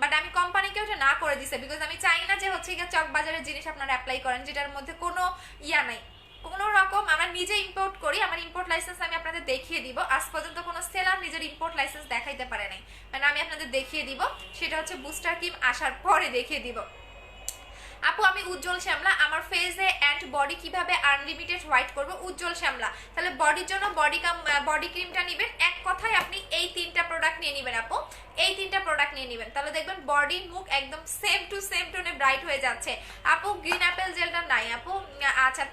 বাট আমি কোম্পানিকে ওটা না করে দিছে, বিকজ আমি চাই না যে হচ্ছে চক বাজারের জিনিস আপনারা অ্যাপ্লাই করেন যেটার মধ্যে কোনো ইয়া নাই, কোনো রকম। আমরা নিজে ইম্পোর্ট করি, আমার ইম্পোর্ট লাইসেন্স আমি আপনাদের দেখিয়ে দিব। আজ পর্যন্ত কোনো সেলার নিজের ইম্পোর্ট লাইসেন্স দেখাইতে পারে নাই, মানে আমি আপনাদের দেখিয়ে দিব। সেটা হচ্ছে বুস্টার ক্রিম আসার পরে দেখিয়ে দিব। আপু আমি উজ্জ্বল শ্যামলা, আমার ফেসে অ্যান্ড বডি কিভাবে আনলিমিটেড হোয়াইট করব? উজ্জ্বল শ্যামলা, তাহলে বডির জন্য বডি ক্রিমটা নেবেন। এক কথায় আপনি এই 3টা প্রোডাক্ট নিয়ে নেবেন আপু, এই 3টা প্রোডাক্ট নিয়ে নেবেন, তাহলে দেখবেন বডি মুখ একদম সেম টু সেম টোনে ব্রাইট হয়ে যাচ্ছে। আপু গ্রিন অ্যাপেল জেলটা নাই আপু। আচ্ছা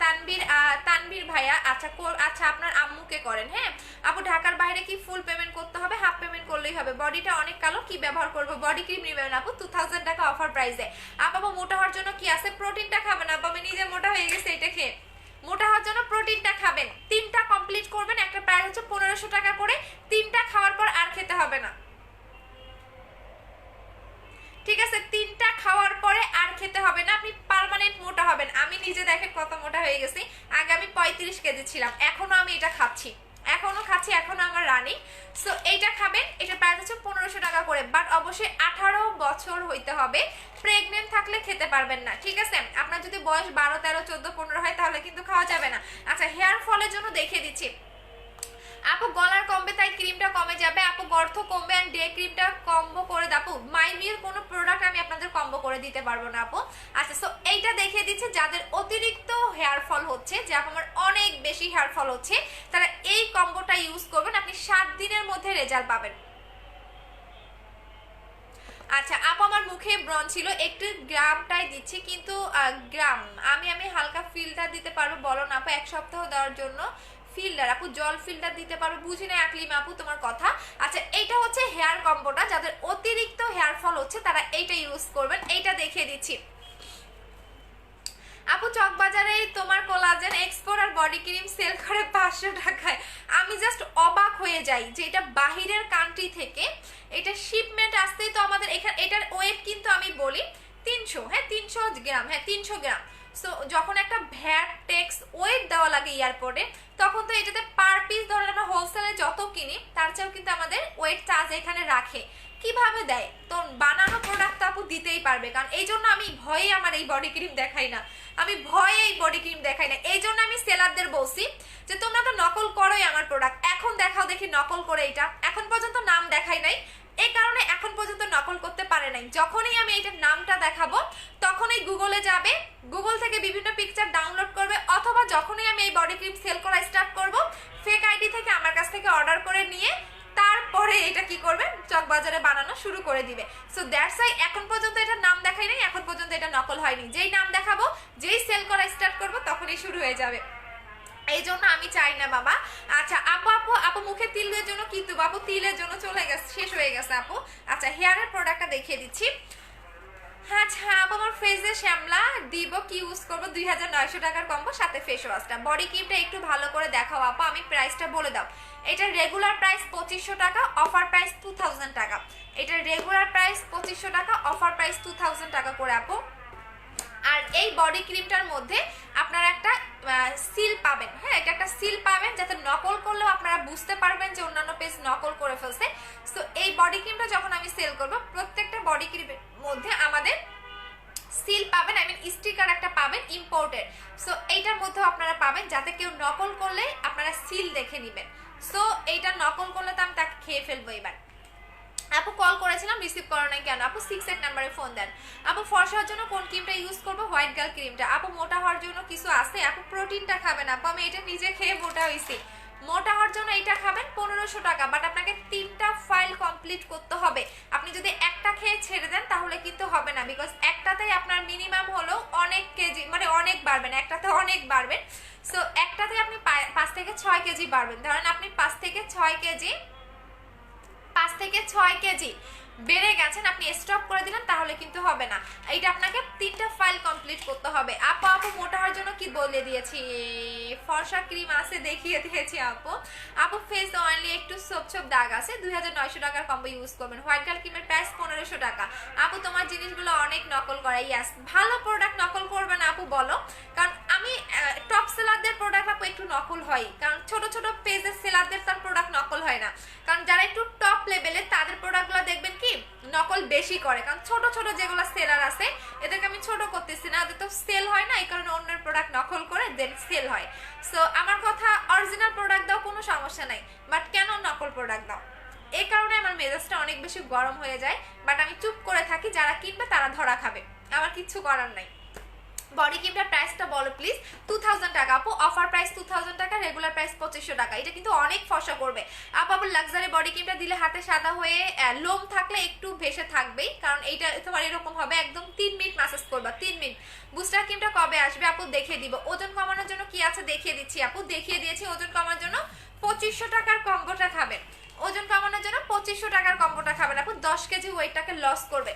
তানবীর ভাইয়া, আচ্ছা আচ্ছা আপনার আম্মুকে করেন। হ্যাঁ আপু, ঢাকার বাইরে কি ফুল পেমেন্ট করতে হবে? হাফ পেমেন্ট করলেই হবে। বডিটা অনেক কালো, কি ব্যবহার করব? বডি ক্রিম নেবেন আপু 2000 টাকা অফার প্রাইসে। আপু মোটা হওয়ার জন্য কি আছে? প্রোটিনটা খাবেন আপু, আমি নিজে মোটা হয়ে গেছি এটা খেয়ে। মোটা হওয়ার জন্য প্রোটিনটা খাবেন, 3টা কমপ্লিট করবেন, একটা প্রাইস হচ্ছে 1500 টাকা করে। 3টা খাওয়ার পর আর খেতে হবে না, ঠিক আছে? 3টা খাওয়ার পরে আর খেতে হবে না, আপনি পার্মানেন্ট মোটা হবেন। আমি নিজে দেখেন কত মোটা হয়ে গেছি। আগে আমি 35 কেজি ছিলাম, এখনো আমি এটা খাচ্ছি, এখনো আমার রানিং। সো এইটা খাবেন, এটা প্রাইস হচ্ছে 1500 টাকা করে। বাট অবশ্যই 18 বছর হইতে হবে, প্রেগনেন্ট থাকলে খেতে পারবেন না, ঠিক আছে? আপনার যদি বয়স 12, 13, 14, 15 হয় তাহলে কিন্তু খাওয়া যাবে না। আচ্ছা হেয়ার ফলের জন্য দেখিয়ে দিচ্ছি। আপু গলার কমবে তাই ক্রিমটা কমে যাবে। আপু গর্ত কমবে এন্ড ডে ক্রিমটা কম্বো করে দাও। আপু মাইমির কোনো প্রোডাক্ট আমি আপনাদের কম্বো করে দিতে পারবো না আপু। আচ্ছা সো এইটা দেখিয়ে দিচ্ছে যাদের অতিরিক্ত হেয়ার ফল হচ্ছে, যে আমার অনেক বেশি হেয়ার ফল হচ্ছে, তারা এই কম্বোটা ইউজ করবেন, আপনি 7 দিনের মধ্যে রেজাল্ট পাবেন। আচ্ছা আপু আমার মুখে ব্রণ ছিল, একটু গ্রামটাই দিচ্ছি, কিন্তু গ্রাম আমি হালকা ফিল্টার দিতে পারবো? বলো না আপু, 1 সপ্তাহ দেওয়ার জন্য ফিল্টার। আপু জল ফিল্টার দিতে পারো? বুঝি না আকলিম আপু তোমার কথা। আচ্ছা এইটা হচ্ছে হেয়ার কম্বোটা, যাদের অতিরিক্ত হেয়ার ফল হচ্ছে তারা এইটা ইউজ করবেন। এইটা দেখিয়ে দিচ্ছি আপু, চকবাজারে তোমার কোলাজেন এক্সপোর্ট আর বডি ক্রিম সেল করে 500 টাকায়। আমি জাস্ট অবাক হয়ে যাই যে এটা বাহিরের কান্ট্রি থেকে এটা শিপমেন্ট আসতেই তো আমাদের এখানে এটার ওয়েট কিন্তু আমি বলি 300, হ্যাঁ 300 গ্রাম, হ্যাঁ 300 গ্রাম। সো যখন একটা ভ্যাট ট্যাক্স ওয়েট দেওয়া লাগে এয়ারপোর্টে, তখন তো এটাতে পার পিস ধরে আমরা হোলসেলে যত কিনি তার চেয়েও কিন্তু আমাদের ওয়েট চার্জ এখানে রাখে। কিভাবে দেয়? তো বানানো প্রোডাক্ট আপু দিতেই পারবে, কারণ এই জন্য আমি ভয়ে আমার এই বডি ক্রিম দেখাই না, আমি ভয়ে এই বডি ক্রিম দেখাই না। এই জন্য আমি সেলারদের বলছি যে তোমরা তো নকল করোই আমার প্রোডাক্ট, এখন দেখাও দেখি নকল করে। এটা এখন পর্যন্ত নাম দেখাই নাই, এই কারণে এখন পর্যন্ত নকল করতে পারে নাই। যখনই আমি এইটার নামটা দেখাবো তখনই গুগলে যাবে, গুগল থেকে বিভিন্ন পিকচার ডাউনলোড করবে, অথবা যখনই আমি এই বডি ক্রিম সেল করা স্টার্ট করব ফেক আইডি থেকে আমার কাছ থেকে অর্ডার করে নিয়ে তারপরে এটা কি করবে চকবাজারে বানানো শুরু করে দিবে। সো দ্যাটস ওয়াই এখন পর্যন্ত এটার নাম দেখাই নাই, এখন পর্যন্ত এটা নকল হয়নি। যেই নাম দেখাবো, যেই সেল করা স্টার্ট করবো তখনই শুরু হয়ে যাবে, এই জন্য আমি চাই না বাবা। আচ্ছা আপু আপু আপু মুখে তিলের জন্য কিন্তু আপু তিলের জন্য চলে গেছে, শেষ হয়ে গেছে আপু। আচ্ছা হেয়ারের প্রোডাক্টটা দেখিয়ে দিচ্ছি। আচ্ছা আপু আমার ফেসে শ্যামলা দিব, কি ইউজ করবো? 2900 টাকার কম্বো সাথে ফেস ওয়াশটা। বডি ক্রিমটা একটু ভালো করে দেখাও আপু, আমি প্রাইসটা বলে দাও। এটার রেগুলার প্রাইস 2500 টাকা, অফার প্রাইস 2000 টাকা। এটার রেগুলার প্রাইস 2500 টাকা, অফার প্রাইস 2000 টাকা করে আপু। আর এই বডি ক্রিমটার মধ্যে আপনারা একটা সিল পাবেন, হ্যাঁ এটা একটা সিল পাবেন যাতে নকল করলেও আপনারা বুঝতে পারবেন যে অন্যান্য পেজ নকল করে ফেলছে। সো এই বডি ক্রিমটা যখন আমি সেল করব, প্রত্যেকটা বডি ক্রিমের মধ্যে আমাদের সিল পাবেন, আই মিন স্টিকার একটা পাবেন ইম্পোর্টেড। সো এইটার মধ্যেও আপনারা পাবেন যাতে কেউ নকল করলে আপনারা সিল দেখে নেবেন। সো এইটা নকল করলে তো আমি তাকে খেয়ে ফেলবো। এবার আপু কল করেছিলাম, রিসিভ করো নাই কেন? আপু 68 নাম্বারে ফোন দেন। আপু ফর্সা হওয়ার জন্য কোন ক্রিমটা ইউজ করবো? হোয়াইট গার্ল ক্রিমটা। আপু মোটা হওয়ার জন্য কিছু আছে? আপু প্রোটিনটা খাবেন। আপু আমি এটা নিজে খেয়ে মোটা হয়েছি। মোটা হওয়ার জন্য এটা খাবেন 1500 টাকা, বাট আপনাকে 3টা ফাইল কমপ্লিট করতে হবে। আপনি যদি একটা খেয়ে ছেড়ে দেন তাহলে কিন্তু হবে না, বিকজ একটাতেই আপনার মিনিমাম হলো অনেক কেজি, মানে অনেক বাড়বেন, একটাতে অনেক বাড়বেন। সো একটাতে আপনি 5 থেকে 6 কেজি বাড়বেন। ধরেন আপনি 5 থেকে 6 কেজি বেড়ে গেছেন, আপনি স্টপ করে দিলেন তাহলে কিন্তু হবে না। এটা আপনাকে 3টা ফাইল কমপ্লিট করতে হবে। আপু আপু মোটা হওয়ার জন্য কি বলে দিয়েছি? ফর্সা ক্রিম আছে দেখিয়ে দিয়েছি আপু। আপু ফেস অয়েলি একটু ছোপ ছোপ দাগ আছে, 2900 টাকার কম্বো ইউজ করবেন। হোয়াইট গার্ল ক্রিমের প্রাইস 1500 টাকা। আপু তোমার জিনিসগুলো অনেক নকল করা। ইয়াস, ভালো প্রোডাক্ট নকল করবে না আপু বলো? কারণ আমি টপ সেলারদের প্রোডাক্ট আপু একটু নকল হয়, কারণ ছোট ছোট পেজের সেলারদের তার প্রোডাক্ট নকল হয় না। কারণ যারা একটু টপ লেভেলে তাদের প্রোডাক্টগুলো দেখবেন কি নকল বেশি করে, কারণ ছোট ছোট যেগুলো সেলার আছে এদেরকে আমি ছোট করতেছি না, ওদের তো সেল হয় না, এই কারণে অন্যের প্রোডাক্ট নকল করে দেন সেল হয়। সো আমার কথা, অরিজিনাল প্রোডাক্ট দাও কোনো সমস্যা নাই, বাট কেন নকল প্রোডাক্ট দাও? এই কারণে আমার মেজাজটা অনেক বেশি গরম হয়ে যায়, বাট আমি চুপ করে থাকি, যারা কিনবে তারা ধরা খাবে, আমার কিচ্ছু করার নাই। বডি ক্রিমটার প্রাইসটা বলো প্লিজ। 2000 টাকা আপু, অফার প্রাইস 2000 টাকা, রেগুলার প্রাইস 2500 টাকা। এটা কিন্তু অনেক ফর্সা করবে আপু। আবার লাক্সারি বডি ক্রিমটা দিলে হাতে সাদা হয়ে লোম থাকলে একটু ভেসে থাকবেই, কারণ এইটা তোমার এরকম হবে, একদম 3 মিনিট ম্যাসাজ করবা, 3 মিনিট। বুস্টার ক্রিমটা কবে আসবে আপু দেখিয়ে দিব। ওজন কমানোর জন্য কি আছে দেখিয়ে দিচ্ছি আপু, দেখিয়ে দিয়েছি। ওজন কমানোর জন্য 2500 টাকার কম্বোটা খাবেন। ওজন কমানোর জন্য 2500 টাকার কম্বোটা খাবেন আপু, 10 কেজি ওয়েটটাকে লস করবে।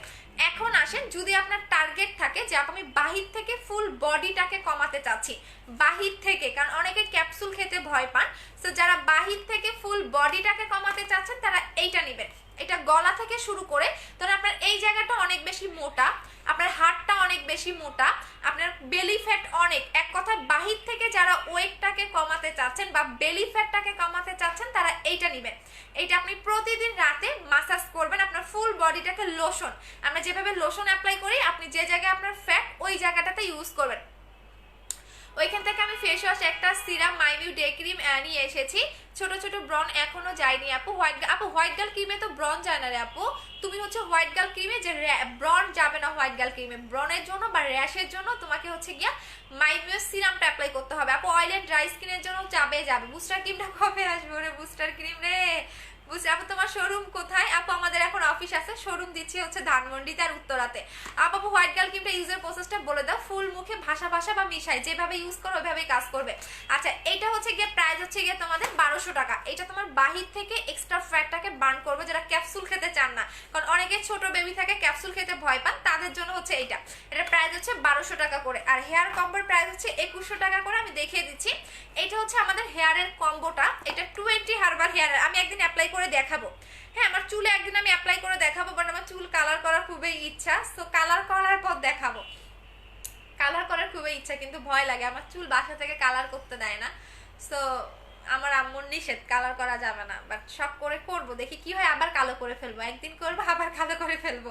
এখন আসেন, যদি আপনার টার্গেট থাকে যে আমি বাহির থেকে ফুল বডিটাকে কমাতে চাচ্ছি, বাহির থেকে, কারণ অনেকে ক্যাপসুল খেতে ভয় পান, তো যারা বাহির থেকে ফুল বডিটাকে কমাতে চাচ্ছেন তারা এইটা নেবেন। এটা গলা থেকে শুরু করে, ধরুন আপনার এই জায়গাটা অনেক বেশি মোটা, আপনার হাড়টা অনেক বেশি মোটা, আপনার বেলি ফ্যাট অনেক, এক কথায় বাহির থেকে যারা ওয়েটটাকে কমাতে চাচ্ছেন বা বেলি ফ্যাটটাকে কমাতে চাচ্ছেন তারা এইটা নেবেন। এইটা আপনি প্রতিদিন রাতে মাসাজ করবেন আপনার ফুল বডিটাকে। লোশন, আমরা যেভাবে লোশন অ্যাপ্লাই করি, আপনি যে জায়গায় আপনার ফ্যাট ওই জায়গাটাতে ইউজ করবেন। ওইখান থেকে আমি ফেস ওয়াশ, একটা সিরাম, মাইভিউ ডে ক্রিম নিয়ে এসেছি। ছোট ছোট ব্রন এখনো যায়নি আপু। হোয়াইট গার্ল ক্রিমে তো ব্রন যায় না রে আপু। তুমি হচ্ছে হোয়াইট গার্ল ক্রিমে যে ব্রন যাবে না, হোয়াইট গার্ল ক্রিমে ব্রনের জন্য বা র্যাশের জন্য তোমাকে হচ্ছে গিয়া মাইভিউ সিরামটা অ্যাপ্লাই করতে হবে আপু। অয়েল এন্ড ড্রাই স্কিনের জন্য যাবে। বুস্টার ক্রিমটা কবে আসবে রে? বুস্টার ক্রিম রে বুঝছি আপু। তোমার শোরুম কোথায় আপু? আমাদের এখন অফিস আছে, শোরুম দিচ্ছি হচ্ছে ধানমন্ডিতে আর উত্তরাতে। আপু হোয়াইট গার্ল ক্রিমটা ইউজের প্রসেসটা বলে দাও। ফুল মুখে ভাষা বা মিশাই, যেভাবে ইউজ করো ওইভাবেই কাজ করবে। আচ্ছা, এটা হচ্ছে গিয়ে প্রাইস হচ্ছে গিয়ে তোমাদের 1200 টাকা। এটা তোমার বাহির থেকে এক্সট্রা ফ্যাটটাকে বার্ন করবে, যারা ক্যাপসুল খেতে চান না, কারণ অনেকে ছোট বেবি থাকে ক্যাপসুল খেতে ভয় পান, তাদের জন্য হচ্ছে এইটা। এটা প্রাইস হচ্ছে 1200 টাকা করে। আর হেয়ার কম্বোর প্রাইস হচ্ছে 2100 টাকা করে। আমি দেখিয়ে দিচ্ছি, এটা হচ্ছে আমাদের হেয়ারের কম্বোটা। এটা 20 হার্বাল হেয়ারের, আমি একদিন অ্যাপ্লাই করে দেখাবো। হ্যাঁ, আমার চুলে একদিন আমি অ্যাপ্লাই করে দেখাবো, বাট আমার চুল কালার করার খুবই ইচ্ছা। সো কালার করার পর দেখাবো। কালার করার খুবই ইচ্ছা, কিন্তু ভয় লাগে, আমার চুল বাসা থেকে কালার করতে দেয় না। সো আমার আম্মুর নিষেধ, কালার করা যাবে না, বাট শখ করে করবো, দেখি কি হয়। আবার কালো করে ফেলবো, একদিন করবো আবার কালো করে ফেলবো।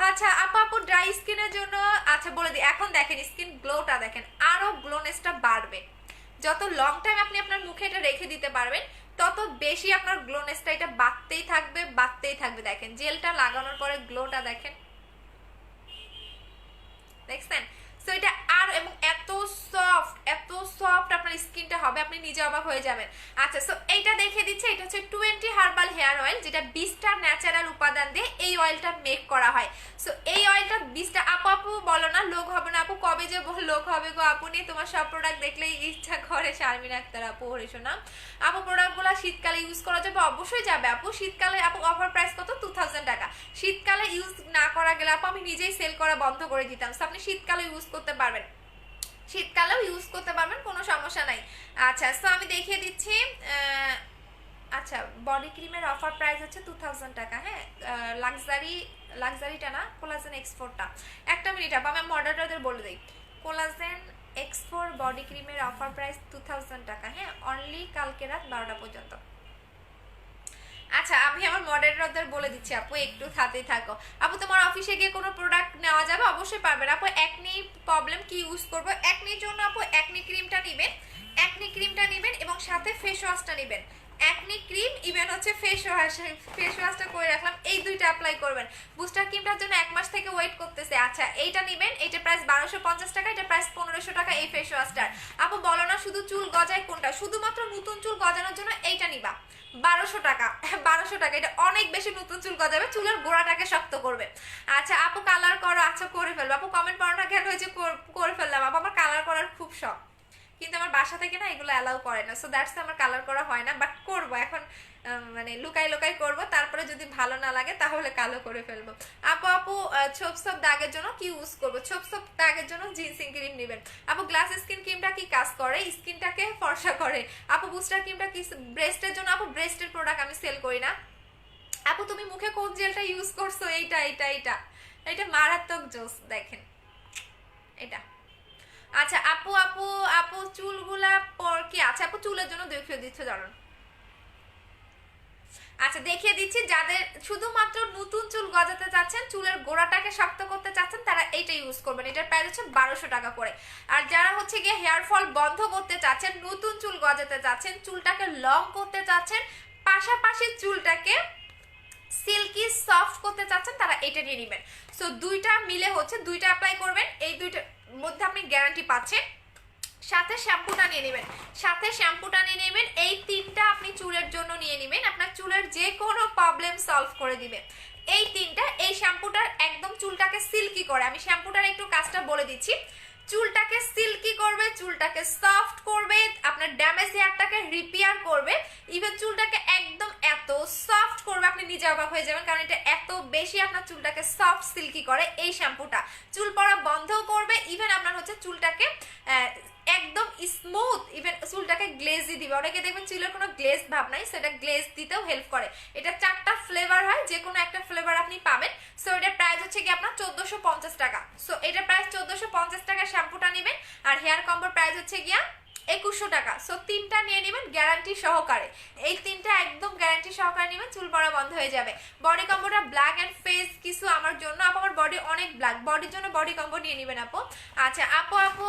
আচ্ছা আপু ড্রাই স্কিনের জন্য, আচ্ছা বলে দিই, এখন দেখেন স্কিন গ্লোটা দেখেন, আরো গ্লোনেসটা বাড়বে। যত লং টাইম আপনি আপনার মুখে এটা রেখে দিতে পারবেন, তত বেশি আপনার গ্লোনেসটা এটা বাড়তেই থাকবে। দেখেন জেলটা লাগানোর পরে গ্লোটা দেখেন, দেখছেন? সো এটা আর এবং এত সফট আপনার স্কিনটা হবে, আপনি নিজে অবাক হয়ে যাবেন। আচ্ছা, সো এইটা দেখে দিচ্ছে, এটা হচ্ছে 20 হার্বাল হেয়ার অয়েল, যেটা 20টা ন্যাচারাল উপাদান দিয়ে এই অয়েলটা মেক করা হয়। সো এই অয়েলটা 20টা। আপু বলো না লোক হবে না আপু, কবে যে লোক হবে গো আপু নিয়ে? তোমার সব প্রোডাক্ট দেখলেই ইচ্ছা করে। শারমিন আক্তার আপু, হরিশো না আপু, প্রোডাক্টগুলো শীতকালে ইউজ করা যাবে? অবশ্যই যাবে আপু। শীতকালে আপু অফার প্রাইস কত? 2000 টাকা। শীতকালে ইউজ না করা গেলে আপু আমি নিজেই সেল করা বন্ধ করে দিতাম। সো আপনি শীতকালে ইউজ করতে পারবেন, শীতকালেও ইউজ করতে পারবেন, কোনো সমস্যা নাই। আচ্ছা, সো আমি দেখিয়ে দিচ্ছি। আচ্ছা, বডি ক্রিমের অফার প্রাইস হচ্ছে 2000 টাকা। হ্যাঁ, লাক্সারিটা না, কোলাজেন এক্স4টা। একটা মিনিট আপু, আমি মডারেটরদের বলে দিই। কোলাজেন এক্স4 বডি ক্রিমের অফার প্রাইস 2000 টাকা। হ্যাঁ, অনলি কালকে রাত 12টা পর্যন্ত। আচ্ছা, আমি আমার মডারেটরদের বলে দিচ্ছি আপু, একটু সাথেই থাকো। আপু তোমার অফিসে গিয়ে কোনো প্রোডাক্ট নেওয়া যাবে? অবশ্যই পারবেন আপু। একনি প্রবলেম কি ইউজ করবো? একনির জন্য আপু একনি ক্রিমটা নেবেন, একনি ক্রিমটা নেবেন এবং সাথে ফেস ওয়াশটা নেবেন। একনি ক্রিম ইভেন হচ্ছে ফেস ওয়াশটা করে রাখলাম, এই দুইটা অ্যাপ্লাই করবেন। বুস্টার ক্রিমটার জন্য 1 মাস থেকে ওয়েট করতেছে। আচ্ছা, এইটা নেবেন, এটা প্রাইস 1250 টাকা, এটা প্রাইস 1500 টাকা এই ফেস ওয়াশটার। আপু বলো না শুধু চুল গজায় কোনটা? শুধুমাত্র নতুন চুল গজানোর জন্য এইটা নিবা, 1200 টাকা। 1200 টাকা, এটা অনেক বেশি নতুন চুল গজাবে, চুলের গোড়াটাকে শক্ত করবে। আচ্ছা আপু, কালার করো? আচ্ছা করে ফেলবো আপু। কমেন্ট পড়ো না কেন হয়েছে? করে ফেললাম আপু। আমার কালার করার খুব শখ, কিন্তু আমার বাসা থেকে না এগুলো অ্যালাউ করে না, সো দ্যাটস আমার কালার করা হয় না। বাট করবো এখন, মানে লুকাই লুকাই করবো, তারপরে যদি ভালো না লাগে তাহলে কালো করে ফেলবো। আপু ছোপ ছোপ দাগের জন্য কি ইউজ করবো? ছোপ ছোপ দাগের জন্য জিন্সিং ক্রিম নেবেন। আপু গ্লাস স্কিন ক্রিমটা কি কাজ করে? স্কিনটাকে ফর্সা করে। আপু বুস্টার ক্রিমটা কি ব্রেস্টের জন্য? আপু ব্রেস্টের প্রোডাক্ট আমি সেল করি না। আপু তুমি মুখে কোন জেলটা ইউজ করছো? এইটা এইটা এইটা এটা মারাত্মক জোস, দেখেন এটা। আচ্ছা আপু আপু আপু চুলগুলা পর কি? আচ্ছা আপু চুলের জন্য দেখিয়ে দিচ্ছ জানুন। আচ্ছা দেখিয়ে দিচ্ছি, যাদের শুধুমাত্র নতুন চুল গজাতে চাচ্ছেন, চুলের গোড়াটাকে শক্ত করতে চাচ্ছেন, তারা এইটা ইউজ করবেন। এটার প্রাইস হচ্ছে 1200 টাকা করে। আর যারা হচ্ছে গিয়ে হেয়ার ফল বন্ধ করতে চাচ্ছেন, নতুন চুল গজাতে চাচ্ছেন, চুলটাকে লং করতে চাচ্ছেন, পাশাপাশি চুলটাকে সিল্কি সফট করতে চাচ্ছেন, তারা এটা নিয়ে নেবেন। সো দুইটা মিলে হচ্ছে, দুইটা অ্যাপ্লাই করবেন, এই দুইটার মধ্যে আপনি গ্যারান্টি পাচ্ছেন। সাথে শ্যাম্পুটা নিয়ে নেবেন, সাথে শ্যাম্পুটা নিয়ে নেবেন। এই তিনটা আপনি চুলের জন্য নিয়ে নেবেন, আপনার চুলের যে কোনো প্রবলেম সলভ করে দিবে এই তিনটা। এই শ্যাম্পুটার একদম চুলটাকে সিল্কি করে, আমি শ্যাম্পুটার একটু কাজটা বলে দিচ্ছি। চুলটাকে সিল্কি করবে, চুলটাকে সফট করবে, আপনার ড্যামেজ হেয়ারটাকে রিপেয়ার করবে, ইভেন চুলটাকে একদম এত সফট করবে আপনি নিজে অবাক হয়ে যাবেন, কারণ এটা এত বেশি আপনার চুলটাকে সফট সিল্কি করে এই শ্যাম্পুটা। চুল পড়া বন্ধও করবে, ইভেন আপনার হচ্ছে চুলটাকে একদম স্মুথ, ইভেন চুলটাকে গ্লেজি দিবে। অনেকে দেখবেন চুলের কোনো গ্লেজ ভাব নাই, সেটা গ্লেজ দিতেও হেল্প করে। এটা 4টা ফ্লেভার হয়, যে কোনো একটা ফ্লেভার আপনি পাবেন। সো এটার প্রাইস হচ্ছে কি আপনার 1450 টাকা। সো এটার প্রাইস 1450 টাকা শ্যাম্পুটা নেবেন, আর হেয়ার কম্বোর প্রাইস হচ্ছে গিয়া 2100 টাকা। সো তিনটা নিয়ে নেবেন গ্যারান্টি সহকারে, এই তিনটা একদম গ্যারান্টি সহকারে নেবেন, চুল পড়া বন্ধ হয়ে যাবে। বডি কম্বোটা ব্ল্যাক অ্যান্ড ফেস কিছু আমার জন্য, আপু আমার বডি অনেক ব্ল্যাক, বডির জন্য বডি কম্বো নিয়ে নেবেন আপু। আচ্ছা আপু আপু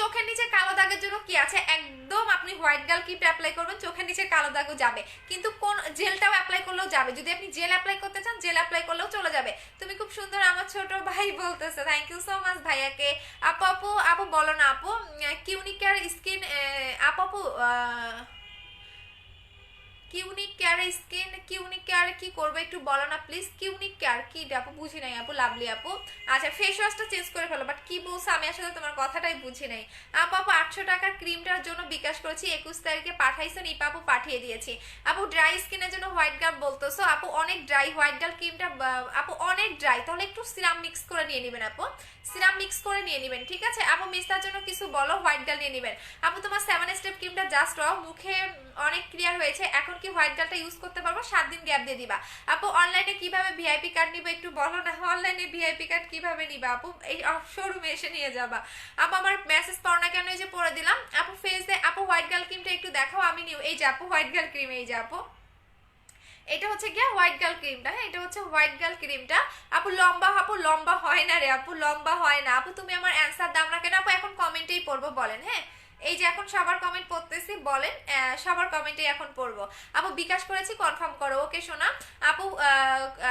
চোখের নিচে কালো দাগের জন্য কি আছে? একদম আপনি হোয়াইট গার্ল কিট অ্যাপ্লাই করবেন, চোখের নিচে কালো দাগও যাবে, কিন্তু কোন জেলটাও অ্যাপ্লাই করলেও যাবে। যদি আপনি জেল অ্যাপ্লাই করতে চান, জেল অ্যাপ্লাই করলেও চলে যাবে। তুমি খুব সুন্দর, আমার ছোট ভাই বলতেছে, থ্যাংক ইউ সো মাচ ভাইয়াকে। আপু বলো না আপু, কিউনিকেয়ার স্কিন আপু কিউনিক কেয়ার স্কিন, কিউনিক কেয়ার কি করবে একটু বলো না প্লিজ। কিউনিক কেয়ার কি আপু? বুঝি নাই আপু। লাভলি আপু আচ্ছা ফেস ওয়াশটা চেঞ্জ করে ফেলো, বাট কি বলছো আমি আসলে তোমার কথাটাই বুঝি নাই। আপু 800 টাকার ক্রিমটার জন্য বিকাশ করেছি, 21 তারিখে পাঠাইছেন, ইপা আপু পাঠিয়ে দিয়েছি। আপু ড্রাই স্কিনের জন্য হোয়াইট গার্ল বলতেছো, আপু অনেক ড্রাই হোয়াইট গার্ল ক্রিমটা, আপু অনেক ড্রাই, তাহলে একটু সিরাম মিক্স করে নিয়ে নেবেন আপু, সিরাম মিক্স করে নিয়ে নেবেন, ঠিক আছে আপু। মিস্তার জন্য কিছু বলো, হোয়াইট গার্ল নিয়ে নেবেন। আপু তোমার 7 স্টেপ ক্রিমটা জাস্ট মুখে অনেক ক্লিয়ার হয়েছে, এখন কি হোয়াইট গার্লটা ইউজ করতে পারবো? 7 দিন গ্যাপ দিয়ে দিবা। আপু অনলাইনে কিভাবে ভিআইপি কার্ড নিবে একটু বলো না, অনলাইনে ভিআইপি কার্ড কিভাবে নিবা আপু? এই শোরুমে এসে নিয়ে যাবা আপু। আমার মেসেজ পড়ো না কেন? এই যে পড়ে দিলাম আপু। ফেসে আপু হোয়াইট গার্ল ক্রিমটা একটু দেখাও, আমি নিউ। এই যে আপু হোয়াইট গার্ল ক্রিম, এই যে আপু এটা হচ্ছে গিয়া হোয়াইট গার্ল ক্রিমটা। হ্যাঁ এটা হচ্ছে হোয়াইট গার্ল ক্রিমটা আপু। লম্বা আপু লম্বা হয় না রে আপু, লম্বা হয় না আপু। তুমি আমার অ্যান্সার দাও না কেন আপু? এখন কমেন্টেই পড়বো বলেন। হ্যাঁ এই যে এখন সবার কমেন্ট পড়তেছি, বলেন সবার কমেন্টে এখন পড়বো। আপু বিকাশ করেছি, কনফার্ম করো। ওকে শোনা আপু।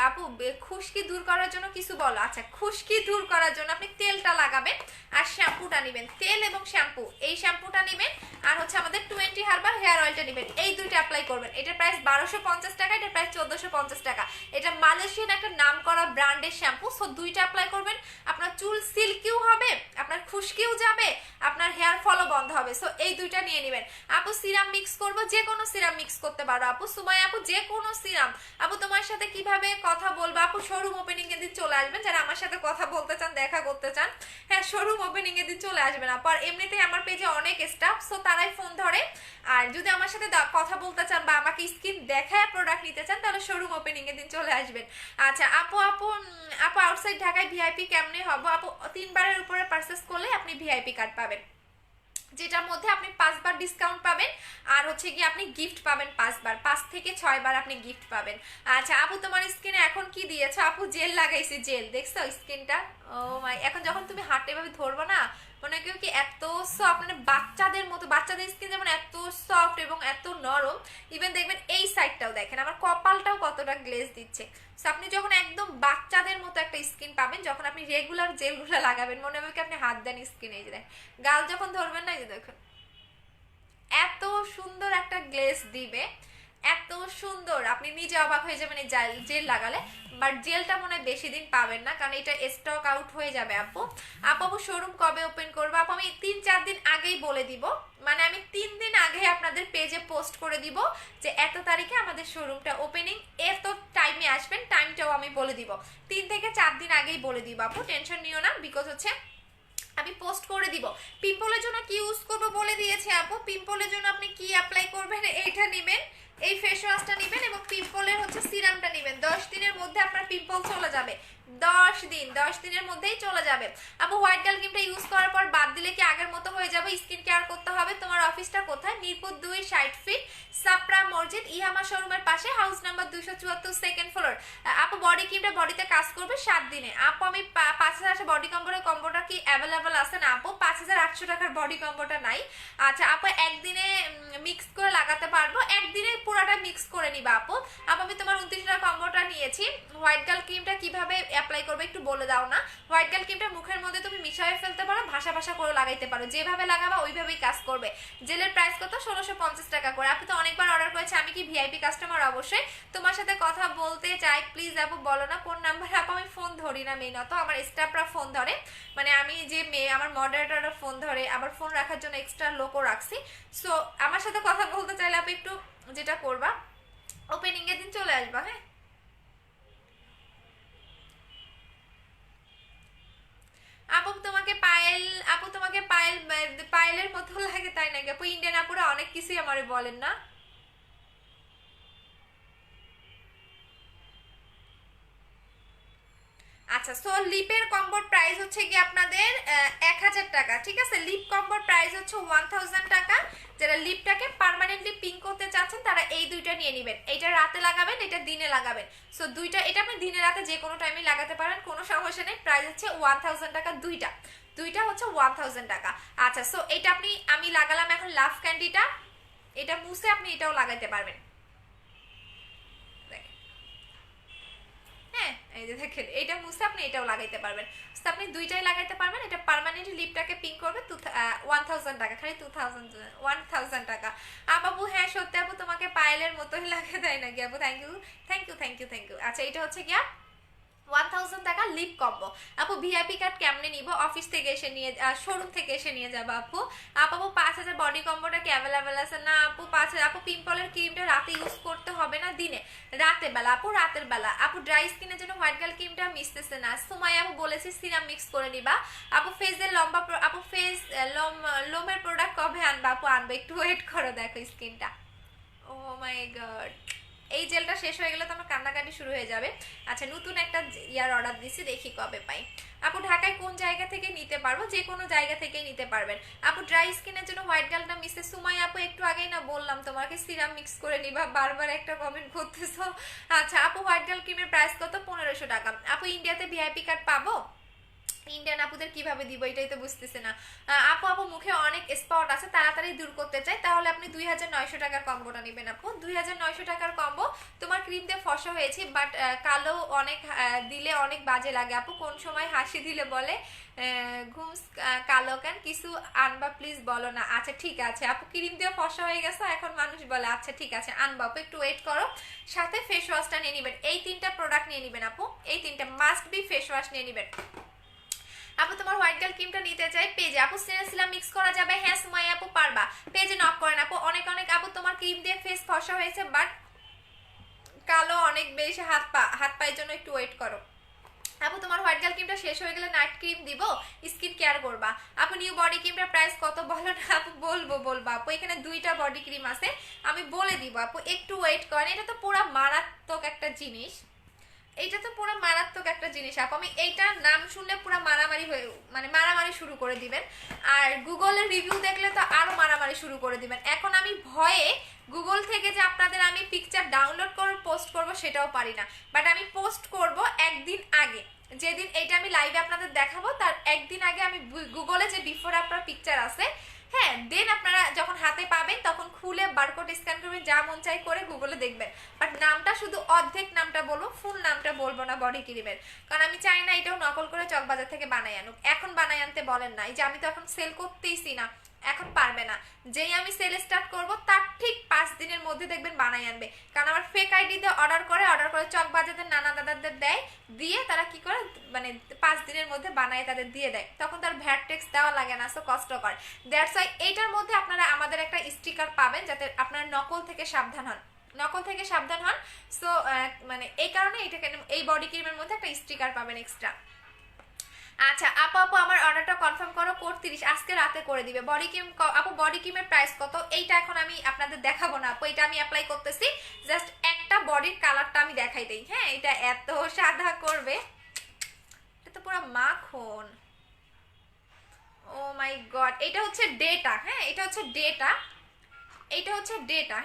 আপু খুশকি দূর করার জন্য কিছু বলো। আচ্ছা খুশকি দূর করার জন্য আপনি তেলটা লাগাবেন আর শ্যাম্পুটা নেবেন, তেল এবং শ্যাম্পু, এই শ্যাম্পুটা নেবেন আর হচ্ছে আমাদের 20 হার্বাল হেয়ার অয়েলটা নেবেন, এই দুইটা অ্যাপ্লাই করবেন। এটার প্রাইস 1250 টাকা, এটার প্রাইস 1450 টাকা। এটা মালয়েশিয়ান একটা নাম করা ব্র্যান্ডের শ্যাম্পু। সো দুইটা অ্যাপ্লাই করবেন, আপনার চুল সিল্কিও হবে, আপনার খুশকিও যাবে, আপনার হেয়ার ফলও বন্ধ হবে। সো এই দুইটা নিয়ে নেবেন আপু। সিরাম মিক্স করবো, যে কোনো সিরাম মিক্স করতে পারো আপু। সুমাই আপু যে কোনো সিরাম। আপু তোমার তোমার সাথে কিভাবে কথা বলবো আপু, শোরুম ওপেনিং এর দিন চলে আসবেন যারা আমার সাথে কথা বলতে চান, দেখা করতে চান। হ্যাঁ, শোরুম ওপেনিং এর দিন চলে আসবেন আপু। আর এমনিতেই আমার পেজে অনেক স্টাফ, সো তারাই ফোন ধরে। আর যদি আমার সাথে কথা বলতে চান বা আমাকে স্কিন দেখায় প্রোডাক্ট নিতে চান, তাহলে শোরুম ওপেনিং এর দিন চলে আসবেন। আচ্ছা আপু, আপু আউটসাইড ঢাকায় ভিআইপি কেমনে হবো আপু? 3 বারের উপরে পারচেস করলে আপনি ভিআইপি কার্ড পাবেন, যেটার মধ্যে আপনি 5 বার ডিসকাউন্ট পাবেন। আর হচ্ছে কি আপনি গিফট পাবেন 5 বার, 5 থেকে 6 বার আপনি গিফট পাবেন। আচ্ছা আপু, তোমার স্কিনে এখন কি দিয়েছো আপু? জেল লাগাইছি, জেল। দেখছো স্কিনটা? ও মাই, এখন যখন তুমি হাতে এভাবে ধরবো না, মনে কেউ কি এত সফট, মানে বাচ্চাদের মতো, বাচ্চাদের স্কিন যেমন এত সফট এবং এত নরম। ইভেন দেখবেন এই সাইডটাও দেখেন, আমার কপালটাও কতটা গ্লেজ দিচ্ছে। সো আপনি যখন একদম বাচ্চাদের মতো একটা স্কিন পাবেন, যখন আপনি রেগুলার জেলগুলো লাগাবেন, মনে হবে কি আপনি হাত দেন স্কিনে। এই যে দেখেন, গাল যখন ধরবেন না, এই যে দেখুন এত সুন্দর একটা গ্লেজ দিবে, এত সুন্দর, আপনি নিজে অবাক হয়ে যাবেন এই জেল লাগালে। বাট জেলটা মনে হয় বেশি দিন পাবেন না, কারণ এটা স্টক আউট হয়ে যাবে আপু। আপু শোরুম কবে ওপেন করবো আপু? আমি 3-4 দিন আগেই বলে দিব, মানে আমি 3 দিন আগে আপনাদের পেজে পোস্ট করে দিব যে এত তারিখে আমাদের শোরুমটা ওপেনিং, এত টাইমে আসবেন, টাইমটাও আমি বলে দিব। 3 থেকে 4 দিন আগেই বলে দিব আপু, টেনশন নিও না। বিকজ হচ্ছে আমি পোস্ট করে দিব। পিম্পলের জন্য কি ইউজ করবো বলে দিয়েছি আপু। পিম্পলের জন্য আপনি কি অ্যাপ্লাই করবেন, এইটা নেবেন, এই ফেস ওয়াশটা নেবেন এবং পিম্পলের হচ্ছে সিরামটা নেবেন। 10 দিনের মধ্যে আপনার পিম্পল চলে যাবে, 10 দিনের মধ্যেই চলে যাবে আপু। হোয়াইট গার্ল ক্রিমটা ইউজ করার পর বাদ দিলে কি আগের মতো হয়ে যাবে? স্কিন কেয়ার করতে হবে। তোমার অফিসটা কোথায়? মিরপুর 2 60 ফিট, সাপরা মসজিদ, ইহামা শোরুমের পাশে, হাউস নাম্বার 274, সেকেন্ড ফ্লোর। আপু বডি ক্রিমটা বডিতে কাজ করবে 7 দিনে আপু। আমি 5000 বডি কম্বোটা কি অ্যাভেলেবল আছে না আপু? 5800 টাকার বডি কম্বোটা নাই। আচ্ছা আপু, একদিনে মিক্স করে লাগাতে পারবো, একদিনে পুরাটা মিক্স করে নিবা আপু। আপু আমি তোমার 29 টাকা কম্বোটা নিয়েছি। হোয়াইট গার্ল ক্রিমটা কিভাবে অ্যাপ্লাই করবে একটু বলে দাও না। হোয়াইট গার্ল ক্রিমটা মুখের মধ্যে তুমি মিশিয়ে ফেলতে পারো, ভাষা ভাষা করে লাগাইতে পারো, যেভাবে লাগাবা ওইভাবেই কাজ করবে। জেলের প্রাইস কত? 1650 টাকা করে। আপনি তো অনেকবার অর্ডার করেছে, আমি কি ভিআইপি কাস্টমার? অবশ্যই তোমার সাথে কথা বলতে চাই, প্লিজ আপু বলো না কোন নাম্বারে। আপু আমি ফোন ধরি না মেইনত, আমার স্টাফরা ফোন ধরে, মানে আমি যে মেয়ে, আমার মডারেটররা ফোন ধরে, আবার ফোন রাখার জন্য এক্সট্রা লোকও রাখছি। সো আমার সাথে কথা বলতে চাইলে আপনি একটু যেটা করবা, ওপেনিং এর দিন চলে আসবা। হ্যাঁ আপু, তোমাকে পায়েল, আপু তোমাকে পায়েল, পায়েলের মতো লাগে তাই নাকি আপু? ইন্ডিয়ান আপুরা অনেক কিছুই আমারে বলেন না। আচ্ছা, সো লিপের কম্বোর প্রাইস হচ্ছে কি আপনাদের 1000 টাকা, ঠিক আছে। লিপ কম্বোর প্রাইস হচ্ছে 1000 টাকা। যারা লিপটাকে পার্মানেন্টলি পিঙ্ক করতে চাচ্ছেন তারা এই দুইটা নিয়ে নেবেন। এইটা রাতে লাগাবেন, এটা দিনে লাগাবেন। সো দুইটা, এটা আপনি দিনে রাতে যে কোনো টাইমে লাগাতে পারেন, কোনো সমস্যা নেই। প্রাইস হচ্ছে 1000 টাকা দুইটা, দুইটা হচ্ছে 1000 টাকা। আচ্ছা, সো এটা আমি লাগালাম এখন লাভ ক্যান্ডিটা, এটা মুছে আপনি এটাও লাগাইতে পারবেন। হ্যাঁ এই যে দেখেন, এটা মুছে আপনি এটাও লাগাইতে পারবেন। তো আপনি দুইটাই লাগাইতে পারবেন। এটা পার্মানেন্টলি লিপটাকে পিঙ্ক করবে 1000 টাকা, খালি 1000 টাকা। আপু হ্যাঁ সত্যি আপু, তোমাকে পায়েলের মতোই লাগে তাই নাকি আপু? Thank you, thank you, thank you, thank you. আচ্ছা এটা হচ্ছে গিয়া 1000 টাকা লিপ কম্বো। আপু ভিআইপি কার্ড কেমনে নিব? অফিস থেকে এসে নিয়ে, শোরুম থেকে এসে নিয়ে যাবো আপু। আপু 5000 বডি কম্বোটা কি অ্যাভেলেবেল আছে না আপু? 5000 আপু। পিম্পলের ক্রিমটা রাতে ইউজ করতে হবে না দিনে? রাতের বেলা আপু, রাতের বেলা। আপু ড্রাই স্কিনের জন্য হোয়াইট গার্ল ক্রিমটা মিশতেছে না। সময় আপু বলেছি সিরাম মিক্স করে নিবা। আপু ফেসের লম্বা, আপু ফেস লোমের প্রোডাক্ট কবে আনবা আপু? আনবে, একটু ওয়েট করো, দেখো স্কিনটা। ও মাই গড, এই জেলটা শেষ হয়ে গেলে তো আমার কান্নাকাটি শুরু হয়ে যাবে। আচ্ছা নতুন একটা ইয়ার অর্ডার দিছি, দেখি কবে পাই। আপু ঢাকায় কোন জায়গা থেকে নিতে পারবো? যে কোনো জায়গা থেকেই নিতে পারবেন আপু। ড্রাই স্কিনের জন্য হোয়াইট গার্লটা মিসে সুমাই আপু, একটু আগেই না বললাম তোমাকে সিরাম মিক্স করে নিবা, বারবার একটা কমেন্ট করতেছো। আচ্ছা আপু হোয়াইট গার্ল ক্রিমের প্রাইস কত? 1500 টাকা। আপু ইন্ডিয়াতে ভিআইপি কার্ড পাবো? ইন্ডিয়ান আপুদের কিভাবে দিব এটাই তো বুঝতেছে না। আপু মুখে অনেক স্পট আছে, তাড়াতাড়ি দূর করতে চাই, তাহলে আপনি 2900 টাকার কম্বোটা নেবেন আপু। 2900 টাকার কম্বো। তোমার ক্রিম দিয়ে ফসা হয়েছে, বাট কালো অনেক দিলে অনেক বাজে লাগে আপু। কোন সময় হাসি দিলে বলে ঘুম কালো কেন? কিছু আনবা প্লিজ বলো না। আচ্ছা ঠিক আছে আপু, ক্রিম দিয়ে ফসা হয়ে গেছে এখন মানুষ বলে। আচ্ছা ঠিক আছে আনবা আপু, একটু ওয়েট করো। সাথে ফেস ওয়াশটা নিয়ে নেবেন, এই 3টা প্রোডাক্ট নিয়ে নেবেন আপু, এই 3টা মাস্ট বি ফেস ওয়াশ নিয়ে নেবেন। আপু তোমার হোয়াইট গার্ল ক্রিমটা নিতে চাই পেজে আপু। সিরাম মিক্স করা যাবে? হ্যাঁ সময় আপু পারবা, পেজে নক করেন আপু। অনেক অনেক আপু তোমার ক্রিম দিয়ে ফেস ফসা হয়েছে, বাট কালো অনেক বেশি এসে হাত পায়ের জন্য একটু ওয়েট করো। আপু তোমার হোয়াইট গার্ল ক্রিমটা শেষ হয়ে গেলে নাইট ক্রিম দিব, স্কিন কেয়ার করবা। আপু নিউ বডি ক্রিমটার প্রাইস কত বলো না আপু? বলবো আপু, এখানে 2টা বডি ক্রিম আছে, আমি বলে দিব আপু, একটু ওয়েট করেন। এটা তো পুরো মারাত্মক একটা জিনিস, এইটা তো পুরো মারাত্মক একটা জিনিস আপু। আমি এইটার নাম শুনলে পুরো মারামারি হয়ে মানে মারামারি শুরু করে দিবেন, আর গুগলের রিভিউ দেখলে তো আরো মারামারি শুরু করে দিবেন। এখন আমি ভয়ে গুগল থেকে যে আপনাদের আমি পিকচার ডাউনলোড করে পোস্ট করব সেটাও পারি না, বাট আমি পোস্ট করব একদিন আগে, যেদিন এইটা আমি লাইভে আপনাদের দেখাবো তার একদিন আগে আমি গুগলে যে বিফোর আফটার পিকচার আছে, হ্যাঁ, দেন আপনারা যখন হাতে পাবেন তখন খুলে বারকোড স্ক্যান করবেন, যা মন চাই করে গুগলে দেখবেন। বাট নামটা শুধু অর্ধেক নামটা বলবো, ফুল নামটা বলবো না বডি ক্রিমের, কারণ আমি চাই না এটাও নকল করে চকবাজার থেকে বানাই আনুক। এখন বানাই আনতে বলেন না, এই যে আমি তো এখন সেল করতেইছি না, এখন পারবে না। যেই আমি সেল স্টার্ট করব তার ঠিক 5 দিনের মধ্যে দেখবেন বানাই আনবে, কারণ আমার ফেক আইডি দিয়ে অর্ডার করে চকবাজারের নানা দাদাদের দেয়, দিয়ে তারা কি করে মানে 5 দিনের মধ্যে বানায় তাদের দিয়ে দেয়, তখন তার ভ্যাট ট্যাক্স দেওয়া লাগে না, সো কষ্ট করে। দ্যাটস ওয়াই এইটার মধ্যে আপনারা আমাদের একটা স্টিকার পাবেন, যাতে আপনারা নকল থেকে সাবধান হন। সো মানে এই কারণে এইটাকে, এই বডি ক্রিমের মধ্যে একটা স্টিকার পাবেন এক্সট্রা। আচ্ছা আপু আমার অর্ডারটা কনফার্ম করো, কোড 30 আজকে রাতে করে দিবে। বডি ক্রিম আপু, বডি ক্রিমের প্রাইস কত? এইটা এখন আমি আপনাদের দেখাবো না আপু, এটা আমি অ্যাপ্লাই করতেছি, জাস্ট একটা বডির কালারটা আমি দেখাই দেই। হ্যাঁ, এটা এত সাদা করবে, এটা তো পুরো মাখন। ও মাই গড, এটা হচ্ছে ডেটা। হ্যাঁ, এটা হচ্ছে ডেটা,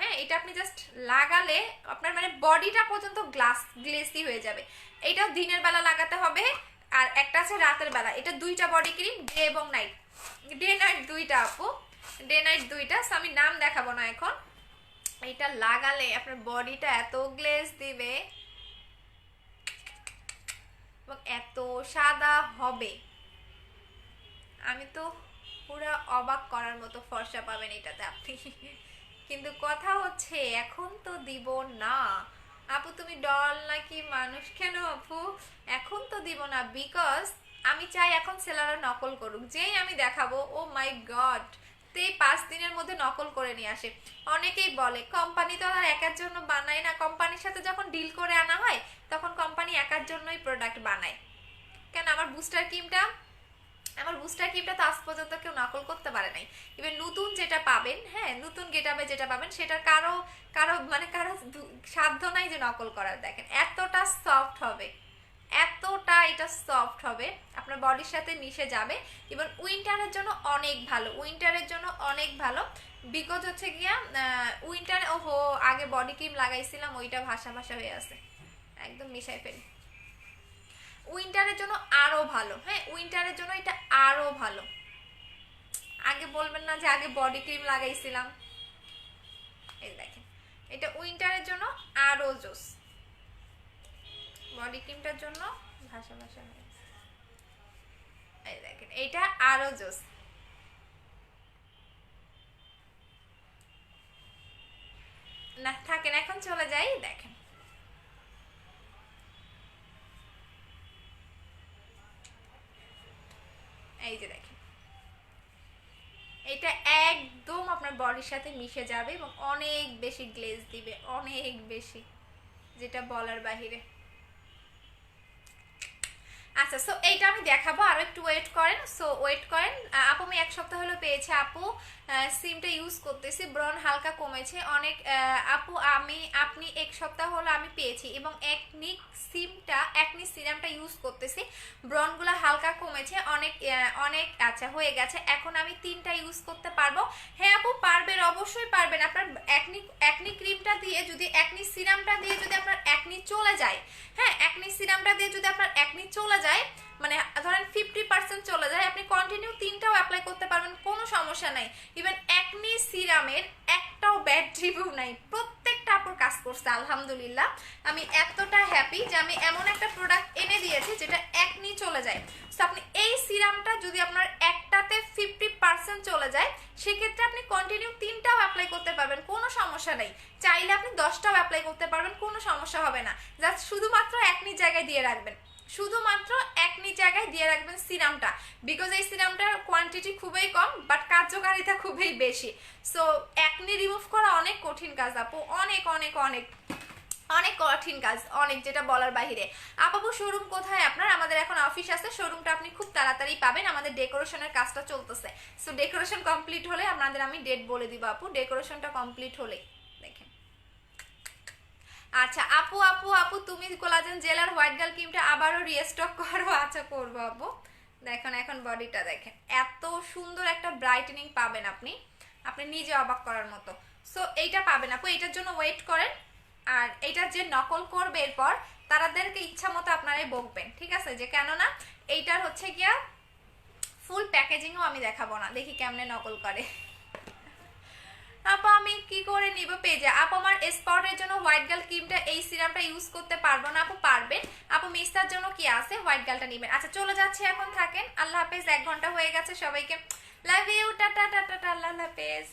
হ্যাঁ, এটা আপনি জাস্ট লাগালে আপনার মানে বডিটা পর্যন্ত গ্লেসি হয়ে যাবে। এটাও দিনের বেলা লাগাতে হবে, আর একটা আছে রাতের বেলা। এটা 2টা বডি ক্রিম, ডে এবং নাইট, ডে নাইট 2টা আপু, ডে নাইট 2টা। সো আমি নাম দেখাবো না এখন। এটা লাগালে আপনার বডিটা এত গ্লেজ দিবে এবং এত সাদা হবে, আমি তো পুরো অবাক করার মতো ফর্সা পাবেন এটাতে আপনি। কিন্তু কথা হচ্ছে এখন তো দিব না আপু। তুমি ডল নাকি মানুষ? কেন আপু এখন তো দিব না, বিকজ আমি চাই এখন সেলাররা নকল করুক, যেই আমি দেখাবো ও মাই গড, তো এই 5 দিনের মধ্যে নকল করে নিয়ে আসে। অনেকেই বলে কোম্পানি তো আর একার জন্য বানায় না, কোম্পানির সাথে যখন ডিল করে আনা হয় তখন কোম্পানি একার জন্যই প্রোডাক্ট বানায়। কেন আমার বুস্টার ক্রিমটা তো আজ পর্যন্ত কেউ নকল করতে পারে নাই। এবার নতুন যেটা পাবেন, হ্যাঁ, নতুন গেটআপে যেটা পাবেন সেটা কারো সাধ্য নাই যে নকল করার। দেখেন এতটা সফট হবে, এটা সফট হবে, আপনার বডির সাথে মিশে যাবে। এবং উইন্টারের জন্য অনেক ভালো, বিকজ হচ্ছে গিয়া উইন্টারে, ওহো আগে বডি ক্রিম লাগাইছিলাম ওইটা ভাসা হয়ে আছে, একদম মিশাই ফেলি। উইন্টারের জন্য আরো ভালো, হ্যাঁ, উইন্টারের জন্য এটা আরো ভালো। আগে বলবেন না যে আগে বডি ক্রিম লাগাইছিলাম। এই দেখেন এটা উইন্টারের জন্য আরো জোস, বডি ক্রিমটার জন্য ভাসা হয়ে। এই দেখেন এটা আরো জোস। না থাকেন, এখন চলে যাই। দেখেন এই যে দেখেন এটা একদম আপনার বডির সাথে মিশে যাবে এবং অনেক বেশি গ্লেজ দিবে, অনেক বেশি, যেটা বলার বাহিরে। আচ্ছা, সো এইটা আমি দেখাবো, আরো একটু ওয়েট করেন। সো ওয়েট করেন আপু, আমি 1 সপ্তাহ হলো পেয়েছি আপু, সিমটা ইউজ করতেছি, ব্রণ হালকা কমেছে অনেক আপু। আপনি 1 সপ্তাহ হলো আমি পেয়েছি এবং একনি সিরামটা ইউজ করতেছি, ব্রণগুলো হালকা কমেছে অনেক আচ্ছা হয়ে গেছে। এখন আমি 3টা ইউজ করতে পারবো। হ্যাঁ আপু পারবেন, অবশ্যই পারবেন। আপনার একনি ক্রিমটা দিয়ে যদি, একনি সিরামটা দিয়ে যদি আপনার একনি চলে যায়, হ্যাঁ, একনি সিরামটা দিয়ে যদি আপনার একনি চলে যায়, মানে ধরেন 50% চলে যায়, আপনি কন্টিনিউ 3টাও অ্যাপ্লাই করতে পারবেন, কোনো সমস্যা নাই। ইভেন একনি সিরামের একটাও ব্যাড রিভিউ নাই, প্রত্যেকটা আপুর কাজ করছে আলহামদুলিল্লাহ। আমি এতটা হ্যাপি যে আমি এমন একটা প্রোডাক্ট এনে দিয়েছি যেটা একনি চলে যায়। তো আপনি এই সিরামটা যদি আপনার একটাতে 50% চলে যায়, সেক্ষেত্রে আপনি কন্টিনিউ 3টাও অ্যাপ্লাই করতে পারবেন, কোনো সমস্যা নেই। চাইলে আপনি 10টাও অ্যাপ্লাই করতে পারবেন, কোনো সমস্যা হবে না। জাস্ট শুধুমাত্র একনি জায়গায় দিয়ে রাখবেন, সিরামটা, বিকজ এই সিরামটার কোয়ান্টিটি খুবই কম বাট কার্যকারিতা খুবই বেশি। সো একনি রিমুভ করা অনেক কঠিন কাজ আপু, অনেক অনেক অনেক। অনেক কঠিন কাজ, অনেক, যেটা বলার বাহিরে। আপাবু শোরুম কোথায় আপনার? আমাদের এখন অফিস আছে, শোরুমটা আপনি খুব তাড়াতাড়ি পাবেন। আমাদের ডেকোরেশনের কাজটা চলতেছে, সো ডেকোরেশন কমপ্লিট হলে আপনাদের আমি ডেট বলে দিব আপু, ডেকোরেশনটা কমপ্লিট হলে দেখেন। আচ্ছা আপু আপু আপু তুমি কোলাজেন জেলার হোয়াইট গার্ল ক্রিমটা আবারও রিস্টক করো। আচ্ছা করবো আপু। দেখেন এখন বডিটা দেখেন, এত সুন্দর একটা ব্রাইটেনিং পাবেন আপনি, আপনি নিজে অবাক করার মতো। সো এইটা পাবেন আপু, এইটার জন্য ওয়েট করেন। আর এইটার যে নকল করবে এরপর তাদেরকে ইচ্ছা মতো আপনারাই বকবেন, ঠিক আছে? যে কেননা এইটার হচ্ছে গিয়া ফুল প্যাকেজিংও আমি দেখাবো না, দেখি কেমনে নকল করে। আপু আমি কি করে নিব পেজে? আপু আমার স্পটের জন্য হোয়াইট গার্ল ক্রিমটা, এই সিরামটা ইউজ করতে পারবো না আপু। পারবেন আপু, মিস্টার জন্য কি আছে, হোয়াইট গার্লটা নেবেন। আচ্ছা চলে যাচ্ছি এখন, থাকেন, আল্লাহ হাফেজ। 1 ঘন্টা হয়ে গেছে, সবাইকে লাভ ইউ, টাটা টাটা, আল্লাহ হাফেজ।